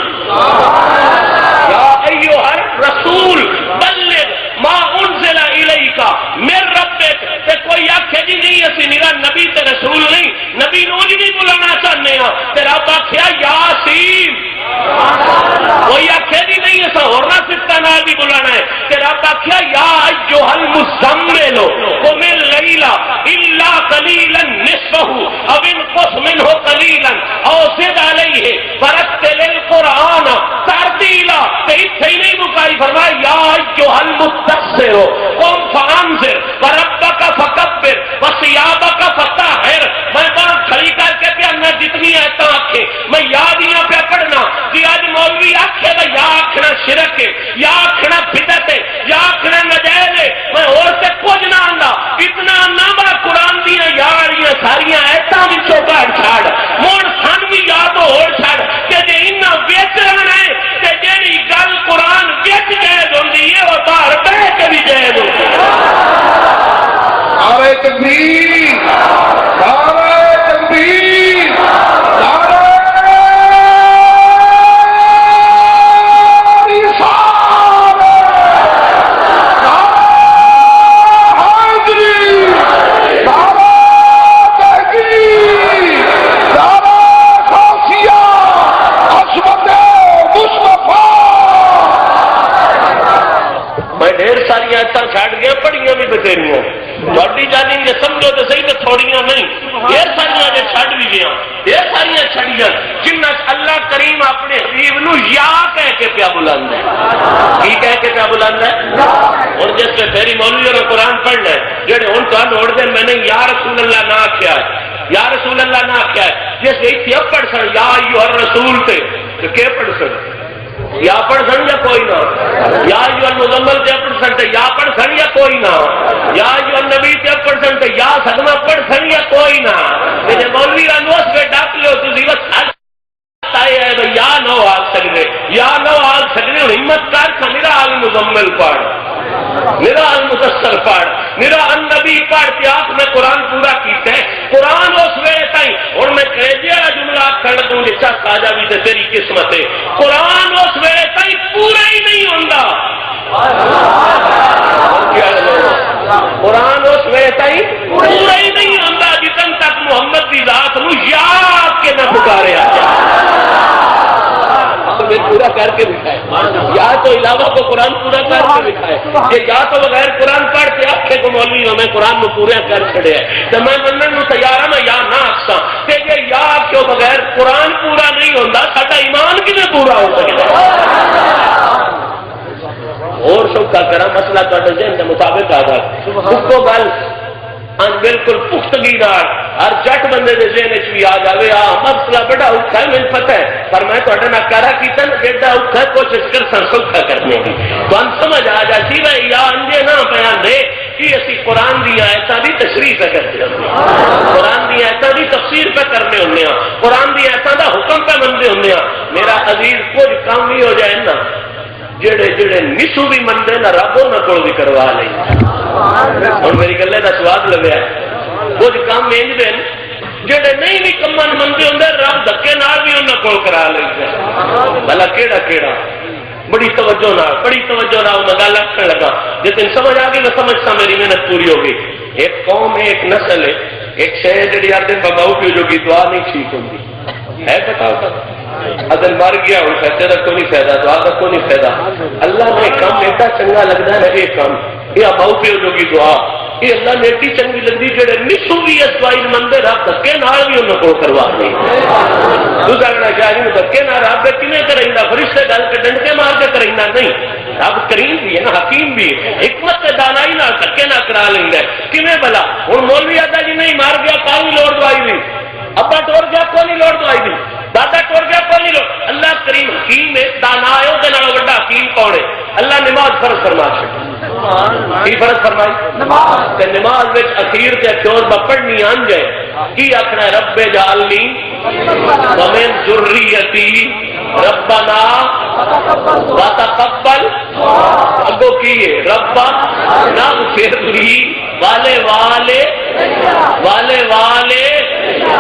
یا ایھا الرسول بلغ ما انزل الیک من ربک۔ تے کوئی آکھے جی نہیں اسی نگاہ نبی تے رسول نہیں، نبی نو نہیں بلانا چاہنے ہاں، تیرا آکھیا یاسین۔ کوئی آکھے جی نہیں ایسا ہورنا سکتا نہ بھی بلانا ہے، تیرا آکھیا یا ایھا المزمل قم اللیل الا قلیلا نصفہ او انقص منہ قلیلا او زد علیہ ورتل القرآن ترتیلا۔ تے اتھے ہی نہیں مکائی فرمایا یا ایھا المدثر قم فانذر وربک فکبر وثیابک فطہر۔ میں بات کھڑی کر کے پیا نہ جتنی ایتاں آکھے میں یادیاں پہ پڑھنا کہ آج مولوی آکھے دا یا آکھنا شرک ہے یا آکھنا بدعت ہے یا آکھنا نجائز ہے، میں اور سے کچھ نہ آندا اتنا نامہ قرآن دیا یاریاں ساریاں ایتاں وچوں کڈ چھڑ مون سن بھی یاد ہو چھڑ کہ جے انہاں وچ رہنا ہے تے جیڑی گل قرآن وچ جائز ہوندی ہے وہ باہر بیٹھ کے بھی جائز ہوندی ہے۔ نعرہ تکبیر، نعرہ تکبیر، نعرہ رسالت، نعرہ حیدری، نعرہ تحقیق، نعرہ غوثیہ، عصمت مصطفیٰ۔ میں ڈھیر ساری آیتاں چھڑ گیا پڑھیاں بھی بتھیریاں، تھوڑی جانی یہ سمجھو تو صحیح تو تھوڑیاں نہیں، ڈھیر ساریاں جو چھڑ بھی گیا، ڈھیر ساریاں چھڑیاں جنہ اللہ کریم اپنے حبیب نو یا کہہ کے پیا بلند ہے۔ کی کہہ کے پیا بلند ہے؟ اور جس میں پھیری مولوی اور قرآن پڑھنا ہے جڑے ہن تو اڑ دے میں نے یا رسول اللہ نہ آکھیا ہے، یا رسول اللہ نہ آکھیا ہے، جس ایتھے پڑھ سن یا ایھا الرسول تے کہ کے پڑھ سن یا پڑھ سن یا کوئی نہ، یا ایھا المزمل تے پڑھ سن تے یا پڑھ سن یا کوئی نہ، یا ایھا النبی تے پڑھ سن تے یا سدما پڑھ سن یا کوئی نہ۔ تے مولوی رانوس پہ ڈاک لیو تسی بس آئے ہے بھئی یا نو آگ سکتے یا نو آگ سکتے ہمت کار کا میرا المزمل پڑھ، میرا المدثر پڑھ، میرا النبی پڑھ کے آپ نے قرآن پورا کیتا ہے۔ قرآن اس ویلے تائیں اور میں کہے والا جملہ کر دوں جس کا جا بھی تے تیری قسمت ہے، قرآن اس ویلے تائیں پورا ہی نہیں ہوندا تائی پورا ہی نہیں ہوتا جتن تک محمد کی ذات نو یاد کے نہ پکارے آ جائے پورا کر کے دکھائے یا تو علاوہ کو قرآن پورا کر کے دکھائے کہ یا تو بغیر قرآن پڑھ کے آخے کو مولوی میں قرآن کو پورا کر چھڑے ہے تو میں منن کو تیار ہوں میں یا نہ آخساں کہ یہ یا کیوں بغیر قرآن پورا نہیں ہوتا ساڈا ایمان کیویں پورا ہو سکتا اور سوکھا کرا مسئلہ تہاڈے ذہن کے مطابق آ جائے اس کو گل بالکل پختگی نال ہر جٹ بندے دے ذہن وچ بھی آ جاوے مسئلہ بڑا اوکھا ہے مجھے پتہ ہے پر میں تہاڈے نال کہہ رہا کیتا جیڑا اوکھا کوشش کر سوکھا کرنے کی تھانوں سمجھ آ جاسی بھائی یا انجے نہ بیان دے کہ اسی قرآن دی آیتاں دی تشریح پہ کرتے ہیں قرآن دی آیتاں دی تفسیر پہ کرنے ہوندے ہیں قرآن دی آیتاں دا حکم پہ منتے ہوندے ہیں میرا عزیز کچھ کام بھی ہو جائے نا جڑے جڑے نسو بھی منتے نہ رب نہ کول بھی کروا لیں ہوں میری گلے کا سواد لگیا کچھ کام انج دے جڑے نہیں بھی کماں منتے ہوں رب دھکے نال بھی انہاں کول کرا لیں بھلا کیڑا کیڑا بڑی توجہ نال میں گل آخر لگا جس دن سمجھ آ گئی میں سمجھتا میری محنت پوری ہو گئی ایک قوم ہے ایک نسل ہے ایک شہر جی آتے بابا پیو جو کی دعا نہیں ٹھیک ہوتی ہے بتاؤ اگر مر گیا ہوں پیسے کا کوئی نہیں فائدہ دعا کا کوئی نہیں فائدہ اللہ نے کام ایڈا چنگا لگتا ہے یہ کام یہ ماؤ پیو جو کی دعا یہ اللہ نے ایڈی چنگی لگتی جہے نسو بھی اس دعائی مندے رب دھکے نال بھی انہوں کو کروا دیں دوسرا کہنا چاہیے دھکے نال رب کیویں کرائندا فرشتے گل کے ڈنڈکے مار کے کرائندا نہیں رب کریم بھی ہے نا حکیم بھی ہے حکمت تے دانائی نال دھکے نہ کرا لیندا ہے کیویں بھلا ہن مولوی آتا جی نہیں مار گیا کوئی لوڑ دعائی نہیں ابا ٹور گیا کوئی لوڑ دعائی نہیں دادا ٹور گیا کوئی لوڑ اللہ کریم حکیم ہے دانا ہے او دے نال بڑا حکیم کون ہے اللہ نماز فرض فرما چھڈی کی فرض فرمائی نماز تے نماز وچ اخیر تے چور بپڑنی آن جائے کی آکھنا رب جعلنی ومن ذریتی ربنا وتقبل اگو کی ہے ربنا اغفر لی والے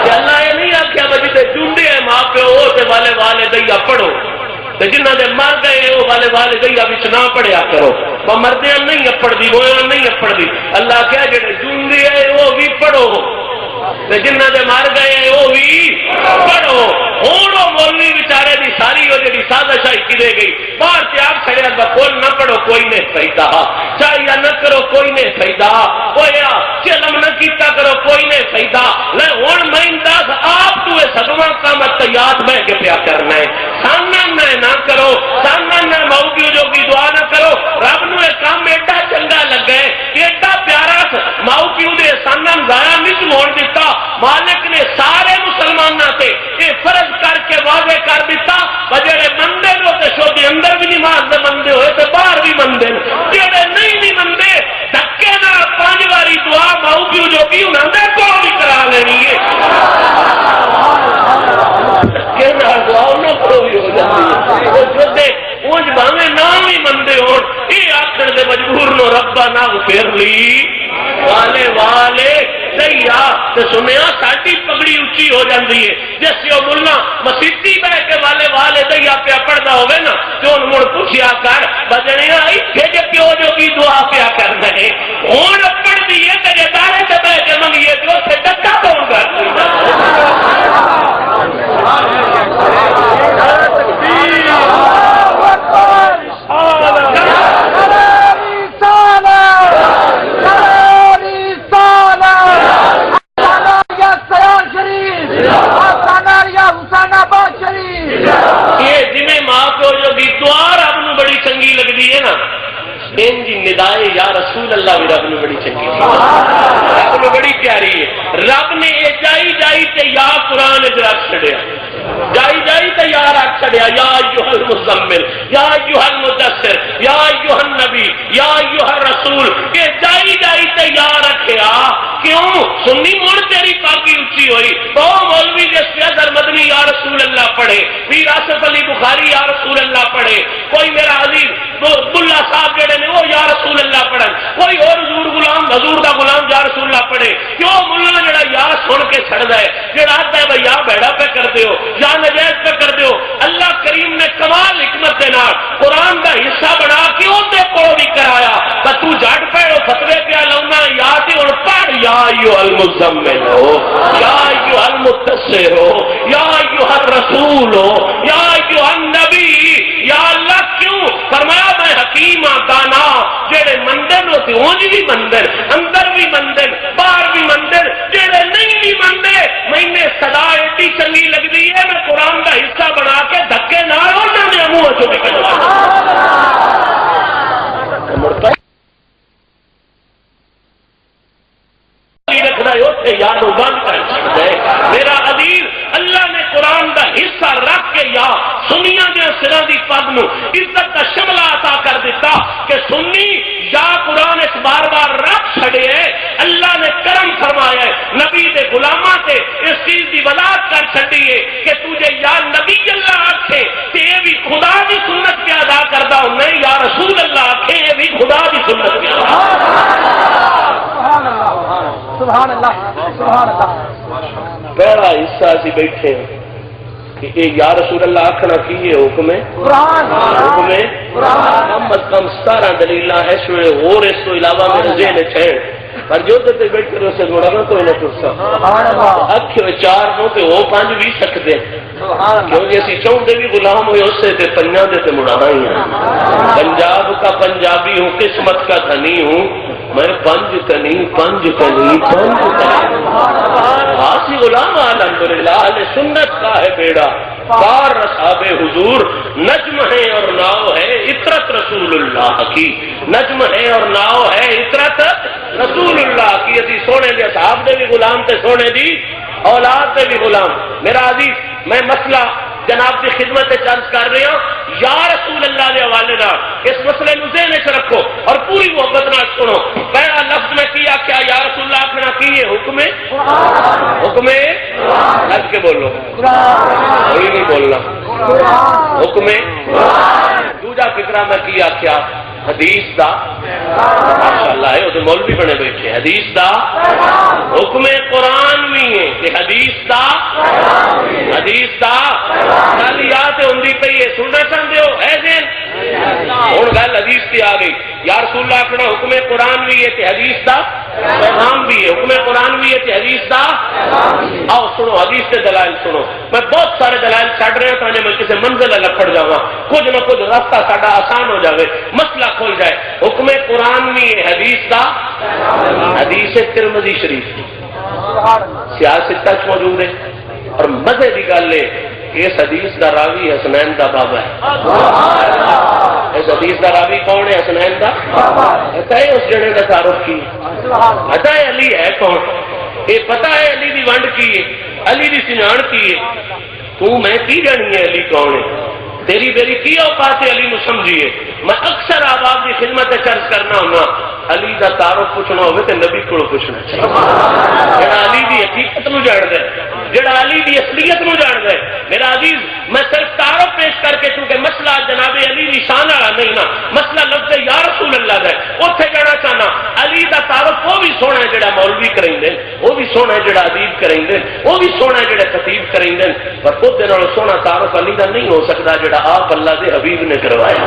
اللہ یہ نہیں آخیا بجی تے چونڈے ہیں ماں پیو تے والے دیا پڑھو تے جنہ دے مر گئے وہ والے دیا وچ نہ پڑھیا کرو وہ مردیاں نہیں اپڑ دی گویاں نہیں اپڑ دی اللہ کہا جڑے چونڈے ہیں وہ بھی پڑھو تے جنہ دے مر گئے وہ بھی پڑھو ہوں وہ مولوی بیچارے دی ساری وہ جی سازش آئی کی گئی باہر سے آپ کھڑے بکول نہ پڑھو کوئی نہیں فائدہ چاہیے نہ کرو کوئی نہیں فائدہ ہویا چلم نہ کیتا کرو کوئی نہیں فائدہ لے ہوں میں انداز آپ تو سگواں کام تیار بہ کے پیا کرنا ہے سامنا نہ کرو سامنا موضوع جو کی دعا نہ کرو رب نو یہ کام ایڈا چنگا لگا ہے ایڈا پیارا ماؤ پیو دے سامنا ضائع نہیں ہونے دیتا مالک نے سارے مسلمانوں سے یہ فرض کر کے واضح کر دیتا جڑے مندے نو تے شودی اندر بھی نماز دے مندے ہوئے تے باہر بھی مندے جڑے نہیں بھی مندے دھکے نال 5 واری دعا ماؤ پیو جو کی انہاں دے کول بھی کرا لینی ہے دھکے نال دعا انہاں کول بھی ہو جاتی ہے جو دے اونج باویں نہ بھی مندے ہون یہ آکھن دے مجبور نو ربنا اغفر لی والے سیا تے سنیا ساڈی پگڑی اونچی ہو جاندی ہے جس وہ ملا مسیتی بہ کے والے دیا پیا پڑھدا ہوے نا تے ہن مڑ پوچھیا کر بجنیا ایتھے جے پیو جو کی دعا پیا کردا ہے ہن پڑھدی ہے تے جے دارے تے بہ کے منگیے تے اوتھے ڈکا کون کردا ندائے یا رسول اللہ بھی رب نے بڑی چنگی رب نے بڑی پیاری ہے رب نے یہ جائی تے یا قرآن رکھ چھڑیا جائی تے یا رکھ چھڑیا یا ایھا المزمل یا ایھا المدثر یا ایھا النبی یا ایھا الرسول یہ جائی تے یا رکھیا کیوں سنی مڑ تیری پاکی اونچی ہوئی تو مولوی جس اظہر مدنی یا رسول اللہ پڑھے پیر آصف علی بخاری یا رسول اللہ پڑھے کوئی میرا عزیز عبداللہ صاحب جڑے نے وہ یا رسول اللہ پڑھن کوئی اور حضور دا غلام یا رسول اللہ پڑھے کیوں ملا جڑا یا سن کے چھڑدا ہے جڑا آتا ہے بھائی یا بیڑا پہ کر دیو یا نجائز پہ کر دیو اللہ کریم نے کمال حکمت دے نال قرآن دا حصہ بنا کے اون دے کول بھی کرایا پر تو جھٹ پیڑو فتوی پیا لاونا یا تے ہن پڑھ یا ایھا المزمل ہو، یا ایھا المدثر ہو، یا ایھا الرسول ہو، یا ایھا النبی، یا اللہ کیوں؟ فرمایا میں حکیم دانا جڑے مندن ہوتے اونج بھی مندن، اندر بھی مندن، باہر بھی مندن، جڑے نہیں بھی مندے میں صدا ایڈی چنگی لگتی ہے میں قرآن کا حصہ بنا کے دھکے نال انہاں دے منہ چوں نکلوا رکھنا ہے یاد بند کر سکتے میرا عزیز اللہ نے قرآن کا حصہ رکھ کے یا سنیاں دے سراں دی پگ نو عزت کا شملہ عطا کر دیتا کہ سنی یا قرآن اس بار بار رکھ چھڑے اللہ نے کرم فرمایا ہے نبی دے غلاماں تے اس چیز دی وضاحت کر چھڑی ہے کہ تجھے یا نبی اللہ آکھے تے یہ بھی خدا دی سنت پہ ادا کردا ہوں نہیں یا رسول اللہ آکھے یہ بھی خدا دی سنت پہ ادا سبحان اللہ سبحان اللہ پہلا حصہ اسی بیٹھے ہیں کہ یا رسول اللہ آکھنا کی یہ حکم ہے قرآن حکم ہے کم از کم 17 دلیل اس ویلے اور اس تو علاوہ میرے ذہن چھے پر جو تے بیٹھ کر اسے تھوڑا نہ کوئی نہ ترسا سبحان اللہ اکھے چار نو تے وہ پانچ بھی سکتے سبحان اللہ کیونکہ اسی چوندے بھی غلام ہوئے اس سے تے پنجاں دے تے مڑانا ہی ہیں پنجاب کا پنجابی ہوں قسمت کا دھنی ہوں میں پنج تنی آسی غلام الحمدللہ اہل سنت کا ہے بیڑا پار رساب حضور نجم ہے اور ناؤ ہے اطرت رسول اللہ کی نجم ہے اور ناؤ ہے اطرت رسول اللہ کی اسی سونے دے صحاب دے بھی غلام تے سونے دی اولاد دے بھی غلام میرا عزیز میں مسئلہ جناب کی خدمت چرچ کر رہے ہوں یا رسول اللہ دے حوالے نال اس مسئلے نو ذہن وچ رکھو اور پوری محبت نال سنو پہلا لفظ میں کیا کیا یا رسول اللہ آکھنا کی یہ حکم ہے حکم ہے لگ کے بولو کوئی نہیں بولنا حکم ہے دوجا فکرہ میں کیا کیا حدیث دا ماشاءاللہ ہے وہ مولوی بنے بیٹھے حدیث دا حکم قرآن بھی ہے کہ حدیث دا گل یاد ہوندی پئی ہے سننا چاہتے ہو اے دین ہوں گل حدیث کی آ گئی یا رسول اللہ اپنا حکم قرآن بھی ہے کہ حدیث دا پیغام بھی ہے حکم قرآن بھی ہے کہ حدیث دا آؤ سنو حدیث کے دلائل سنو میں بہت سارے دلائل چھڑ رہے ہوں میں کسی منزل لکھڑ جاواں کچھ نہ کچھ راستہ ساڈا آسان ہو جاوے مسئلہ کھل جائے حکم قرآن بھی ہے حدیث دا حدیث ترمذی شریف سیاست تک موجود ہے اور مزے کی گل ہے اس حدیث کا راوی حسنین کا بابا ہے اس حدیث کا راوی کون ہے حسنین کا پتا ہے اس جڑے کا تعارف کی پتا ہے علی ہے کون یہ پتا ہے علی دی ونڈ کی ہے علی دی سنان کی ہے تو میں کی جانی ہے علی کون ہے تیری میری کی اوقات ہے علی نو سمجھیے میں اکثر آپ کی خدمت چرچ کرنا ہونا علی کا تعارف پوچھنا ہوگا تو نبی کو پوچھنا چاہیے جڑا علی دی حقیقت نو جان دے جڑا علی دی اصلیت نو جان دے میرا عزیز میں صرف تعارف پیش کر کے چونکہ مسئلہ جناب علی دی شان والا نہیں نا مسئلہ لفظ یا رسول اللہ دا اوتھے جانا چاہنا علی دا تعارف وہ بھی سونا ہے جڑا مولوی کریں دے وہ بھی سونا ہے جڑا ادیب کریں دے وہ بھی سونا ہے جڑا خطیب کریں دے پر خود دے نال سونا تعارف علی دا نہیں ہو سکتا جڑا آپ اللہ دے حبیب نے کروایا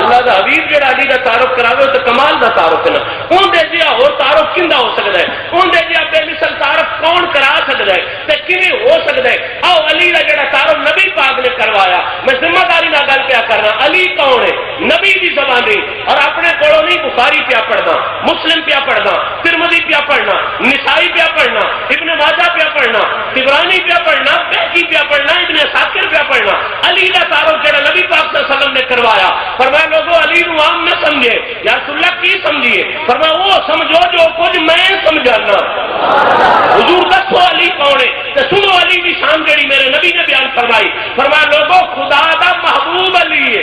اللہ دا حبیب جڑا علی دا تعارف کراوے تو کمال دا تعارف ہے نا اون دے جیا اور تعارف کیندا ہو سکدا ہے اون دے جیا بے مثل تعارف کون کرا سکدا ہے تے کیویں ہو سکدا ہے آؤ علی دا جڑا تعارف نبی پاک نے کروایا میں ذمہ داری نال گل پیا کرنا علی کون ہے نبی دی زبانی اور اپنے کولوں نہیں بخاری پیا پڑھنا مسلم پیا پڑھنا ترمذی پیا پڑھنا نسائی پیا پڑھنا ابن ماجہ پیا پڑھنا طبرانی پیا پڑھنا بیہقی پیا پڑھنا ابن عساکر پیا پڑھنا علی دا تعارف جڑا نبی پاک صلی اللہ علیہ وسلم نے کروایا فرمایا لوگوں علی نو عام نہ سمجھے یا رسول اللہ کی سمجھیے فرمایا وہ سمجھو جو کچھ میں سمجھانا حضور دسو علی کون ہے تے سنو علی دی شان جڑی میرے نبی نے بیان فرمائی فرمایا لوگوں خدا دا محبوب علی ہے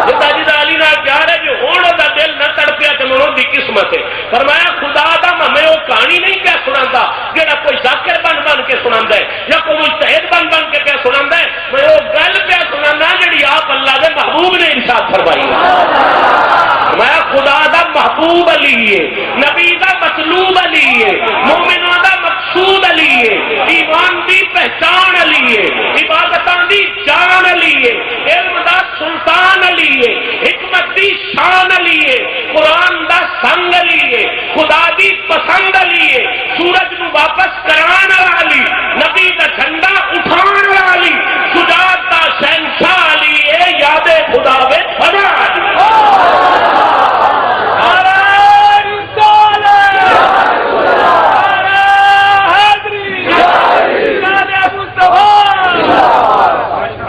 جدا جدا علی نال پیار ہے جو ہون دا دل نہ تڑپیا تے منوں دی قسمت ہے فرمایا خدا دا میں وہ کہانی نہیں پیا سناندا جڑا کوئی ذاکر بن کے سناندا ہے یا کوئی مجتہد بن کے پیا سناندا ہے میں وہ گل پیا سنانا جڑی آپ اللہ دے محبوب نے ارشاد فرمائی میں خدا دا محبوب علی ہے نبی دا مطلوب علی ہے مومنوں دا مقصود علی ہے ایمان دی پہچان علی ہے عبادتاں دی جان علی ہے علم دا سلطان علی ہے حکمت دی شان علی ہے قرآن دا سنگ علی ہے خدا دی پسند علی ہے، سورج نو واپس کران والا علی، نبی دا جھنڈا اٹھان والا علی، شجاعت دا شہنشاہ علی ہے، یاد خدا وچ بڑا علی۔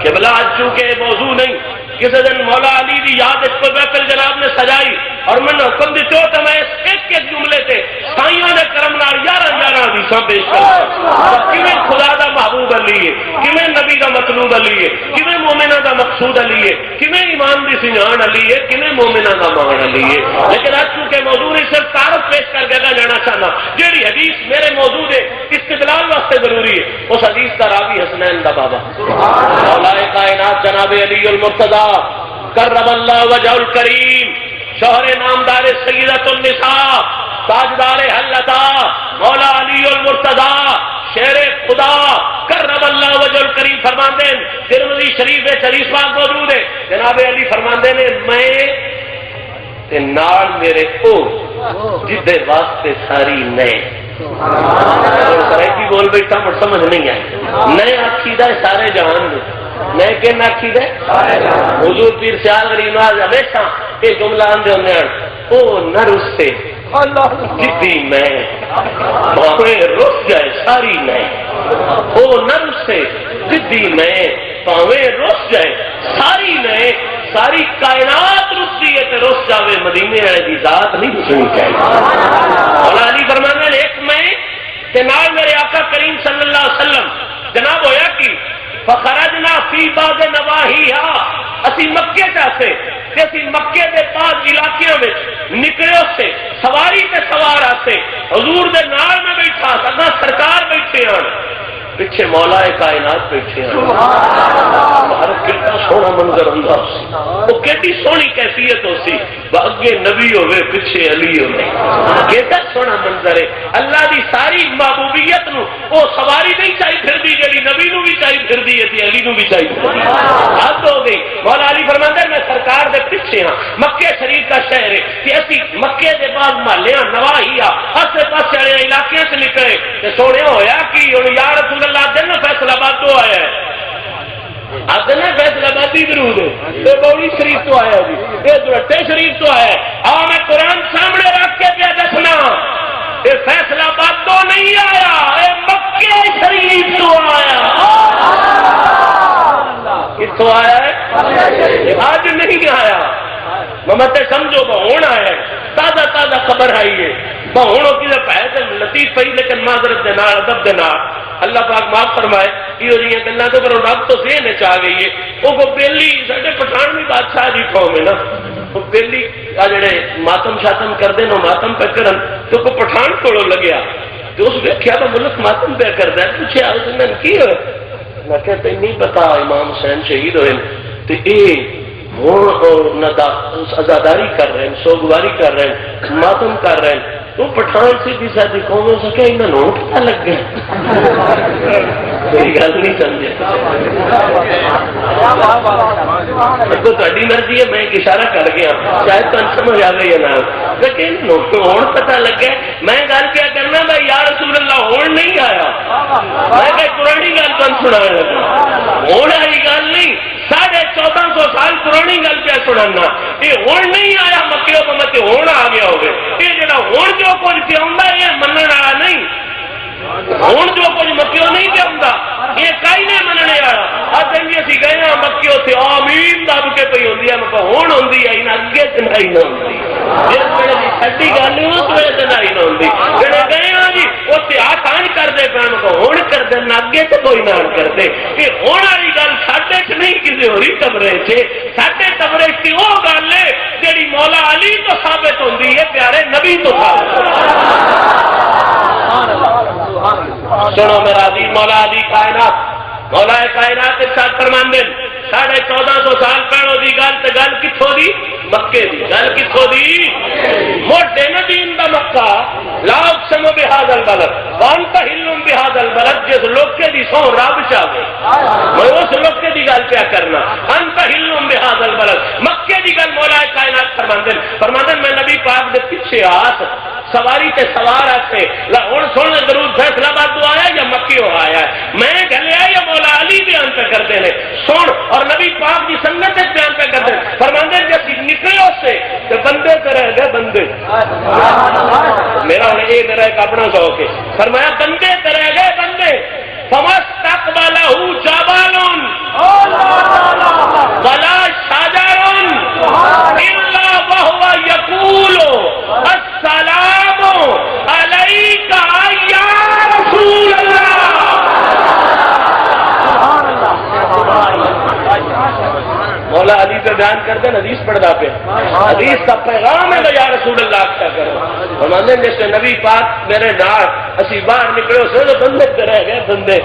قبلہ آج چونکہ موضوع نہیں، کسی دن مولا علی دی یاد اس کو بیکل جناب نے سجائی اور میں نے حکم دیتے ہو تو میں اس ایک جملے تے سائیوں نے کرم نال 11 حدیثاں پیش کرتا کیویں خدا دا محبوب علی ہے، کیویں نبی دا مطلوب علی ہے، کیویں مومنہ دا مقصود علی ہے، کیویں ایمان دی سنجان علی ہے، کیویں مومنہ دا مان علی ہے۔ لیکن آج چونکہ موضوع نہیں صرف تعارف پیش کر کے جانا چاہنا، جیڑی حدیث میرے موضوع ہے استدلال واسطے ضروری ہے، اس حدیث کا راوی حسنین دا بابا مولا کائنات جناب علی المرتضی کرم اللہ وجہ الکریم، شوہر نامدار سیدۃ النساء، تاجدار حلتا، مولا علی المرتضی شیر خدا کرم اللہ وجہ الکریم فرماندے ہیں، ترمذی شریف میں حدیث پاک موجود ہے، جناب علی فرماندے نے میں تے نال میرے او جدے واسطے ساری نئے سرائکی بول بیٹھا مجھ سمجھ نہیں آئے، نئے عقیدہ سارے جہان میں، نئے کے عقیدہ حضور پیر سیال غریب نواز ہمیشہ یہ جملہ آندے ہونے ہیں، او نہ رس سے جدی میں پاویں رس جائے ساری نئے، او نہ رس سے جدی میں پاویں رس جائے ساری نئے، ساری کائنات رستی ہے تے رس جاوے مدینے والے دی ذات نہیں رسنی چاہیے۔ مولا علی فرمانے نے ایک میں تے نال میرے آقا کریم صلی اللہ علیہ وسلم جناب ہویا کی فخرجنا فی بعض نواہیہا، اسی مکے چاہتے کہ اسی مکے دے بعض علاقیوں میں نکلے سے سواری تے سوار آتے، حضور دے نال میں بیٹھا سکنا سرکار بیٹھے ہیں، پیچھے مولا کائنات بیٹھے ہیں، باہر کتنا سونا منظر ہوندا سی، وہ کتنی سونی کیفیت ہو سی، اگے نبی ہوئے پیچھے علی ہوئے، کتنا سونا منظر ہے۔ اللہ دی ساری محبوبیت نو وہ سواری نہیں چاہیے پھر دی جڑی نبی نو بھی چاہیے پھر دی ہے، علی نو بھی چاہیے پھر دی، حد ہو گئی۔ مولا علی فرماندے میں سرکار دے پیچھے ہاں، مکے شریف کا شہر ہے کہ اسی مکے دے بعد محلیاں نواہیاں آسے پاسے والے علاقے سے نکلے تے سونے ہویا کہ یا رسول اللہ دن فیصل آباد تو آیا ہے، آدھے فیصل آبادی درود ہے، یہ بوڑی شریف تو آیا جی، یہ درٹے شریف تو آیا ہے، میں قرآن سامنے رکھ کے پیا دسنا، یہ فیصل آباد تو نہیں آیا، یہ مکے شریف تو آیا۔ کتوں آیا ہے؟ آج نہیں آیا، ممتے سمجھو بہون آیا ہے، تازہ تازہ خبر آئی ہے، بہونوں کی پہلے لطیف پئی لیکن معذرت دے نال ادب دے نال اللہ پاک معاف فرمائے، یہ جی گلاں تو کرو رب تو ذہن وچ آ گئی ہے، وہ کو بیلی ساڈے پٹھانوی بادشاہ جی قوم ہے نا، وہ بیلی آ جڑے ماتم شاتم کردے نو ماتم پہ کرن تو کو پٹھان کولوں لگیا تو اس ویکھیا تو ملک ماتم پہ کردا ہے، پوچھیا اس نے کی ہوئے، میں کہتے نہیں پتا امام حسین شہید ہوئے تے اے ہوں عزاداری کر رہے ہیں، سوگواری کر رہے ہیں، ماتم کر رہے ہیں، تو پٹھان سیدھی سادھی قوم ہو سکے انہوں نے پتہ لگ گیا، کوئی گل نہیں سمجھے، تو تہاڈی مرضی ہے، میں ایک اشارہ کر گیا شاید تم سمجھ آ گئی ہے نا، لیکن ہوں پتہ لگ گیا، میں گل کیا کرنا میں یا رسول اللہ ہوں نہیں آیا، میں کہ پرانی گل تم سنا لگا، ہوں والی گل نہیں، 1450 سال پرانی گل پہ سننا، یہ ہوں نہیں آیا مکے حکومت ہوں آ گیا ہوگا، یہ جڑا ہوں جو کچھ پہ آتا یہ منع والا نہیں، ہوں جو کچھ مکیوں نہیں پہ آتا یہ کئی نہیں مننے والا، اصل بھی اسی گئے ہاں مکے اتنے آمین دب کے پی ہوتی ہے، میں ہوں ہوتی ہے اگے چنائی نہ ہوتی، جس ویلے کی سٹی گل اس ویلے چنائی نہ ہوتی، جڑے گئے ہاں جی اتنے آ کان کرتے پہ ہوں کر دینا اگے تو کوئی نہ کرتے، یہ ہونے والی گل ساڈے چ نہیں کسی ہوری قبرے چ، ساڈے قبرے کی وہ گل ہے جیڑی مولا علی تو ثابت ہوتی ہے، پیارے نبی تو ثابت ہوتی ہے۔ سنو میرا عزیز مولا علی کائنات، مولا کائنات ارشاد فرماندے 1450 سال پہلو دی گل تے گل کتھوں دی؟ مکے دی گل کتھوں دی؟ موٹے ندین دا مکہ، لا اقسم بہذا البلد وانت حل بہذا البلد، جس لوکے دی سو رب چاہے میں اس لوکے دی گل پیا کرنا، انت حل بہذا البلد، مکے دی گل مولا کائنات فرماندے میں نبی پاک پاک دے پیچھے ہاتھ سواری تے سوار آتے ہوں سن درود فیصلہ آباد تو آیا یا مکی ہو آیا ہے میں گلیا یا مولا علی بیان پہ کرتے ہیں سن اور نبی پاک کی سنت بیان پہ کرتے ہیں فرماندے جب نکلے اس سے تو بندے پہ رہ گئے بندے میرا میرا ایک اپنا شوق ہے فرمایا بندے پہ رہ گئے بندے فمستقبلہ جبل ولا شجر الا وهو يقول السلام عليك يا رسول الله مولا علی پہ بیان کرتے ہیں حدیث پڑھتا پہ حدیث کا پیغام ہے یا رسول اللہ کیا کرو فرماندے جیسے نبی پاک میرے نال اسی باہر نکلے اسے تو بندے پہ رہ گئے بندے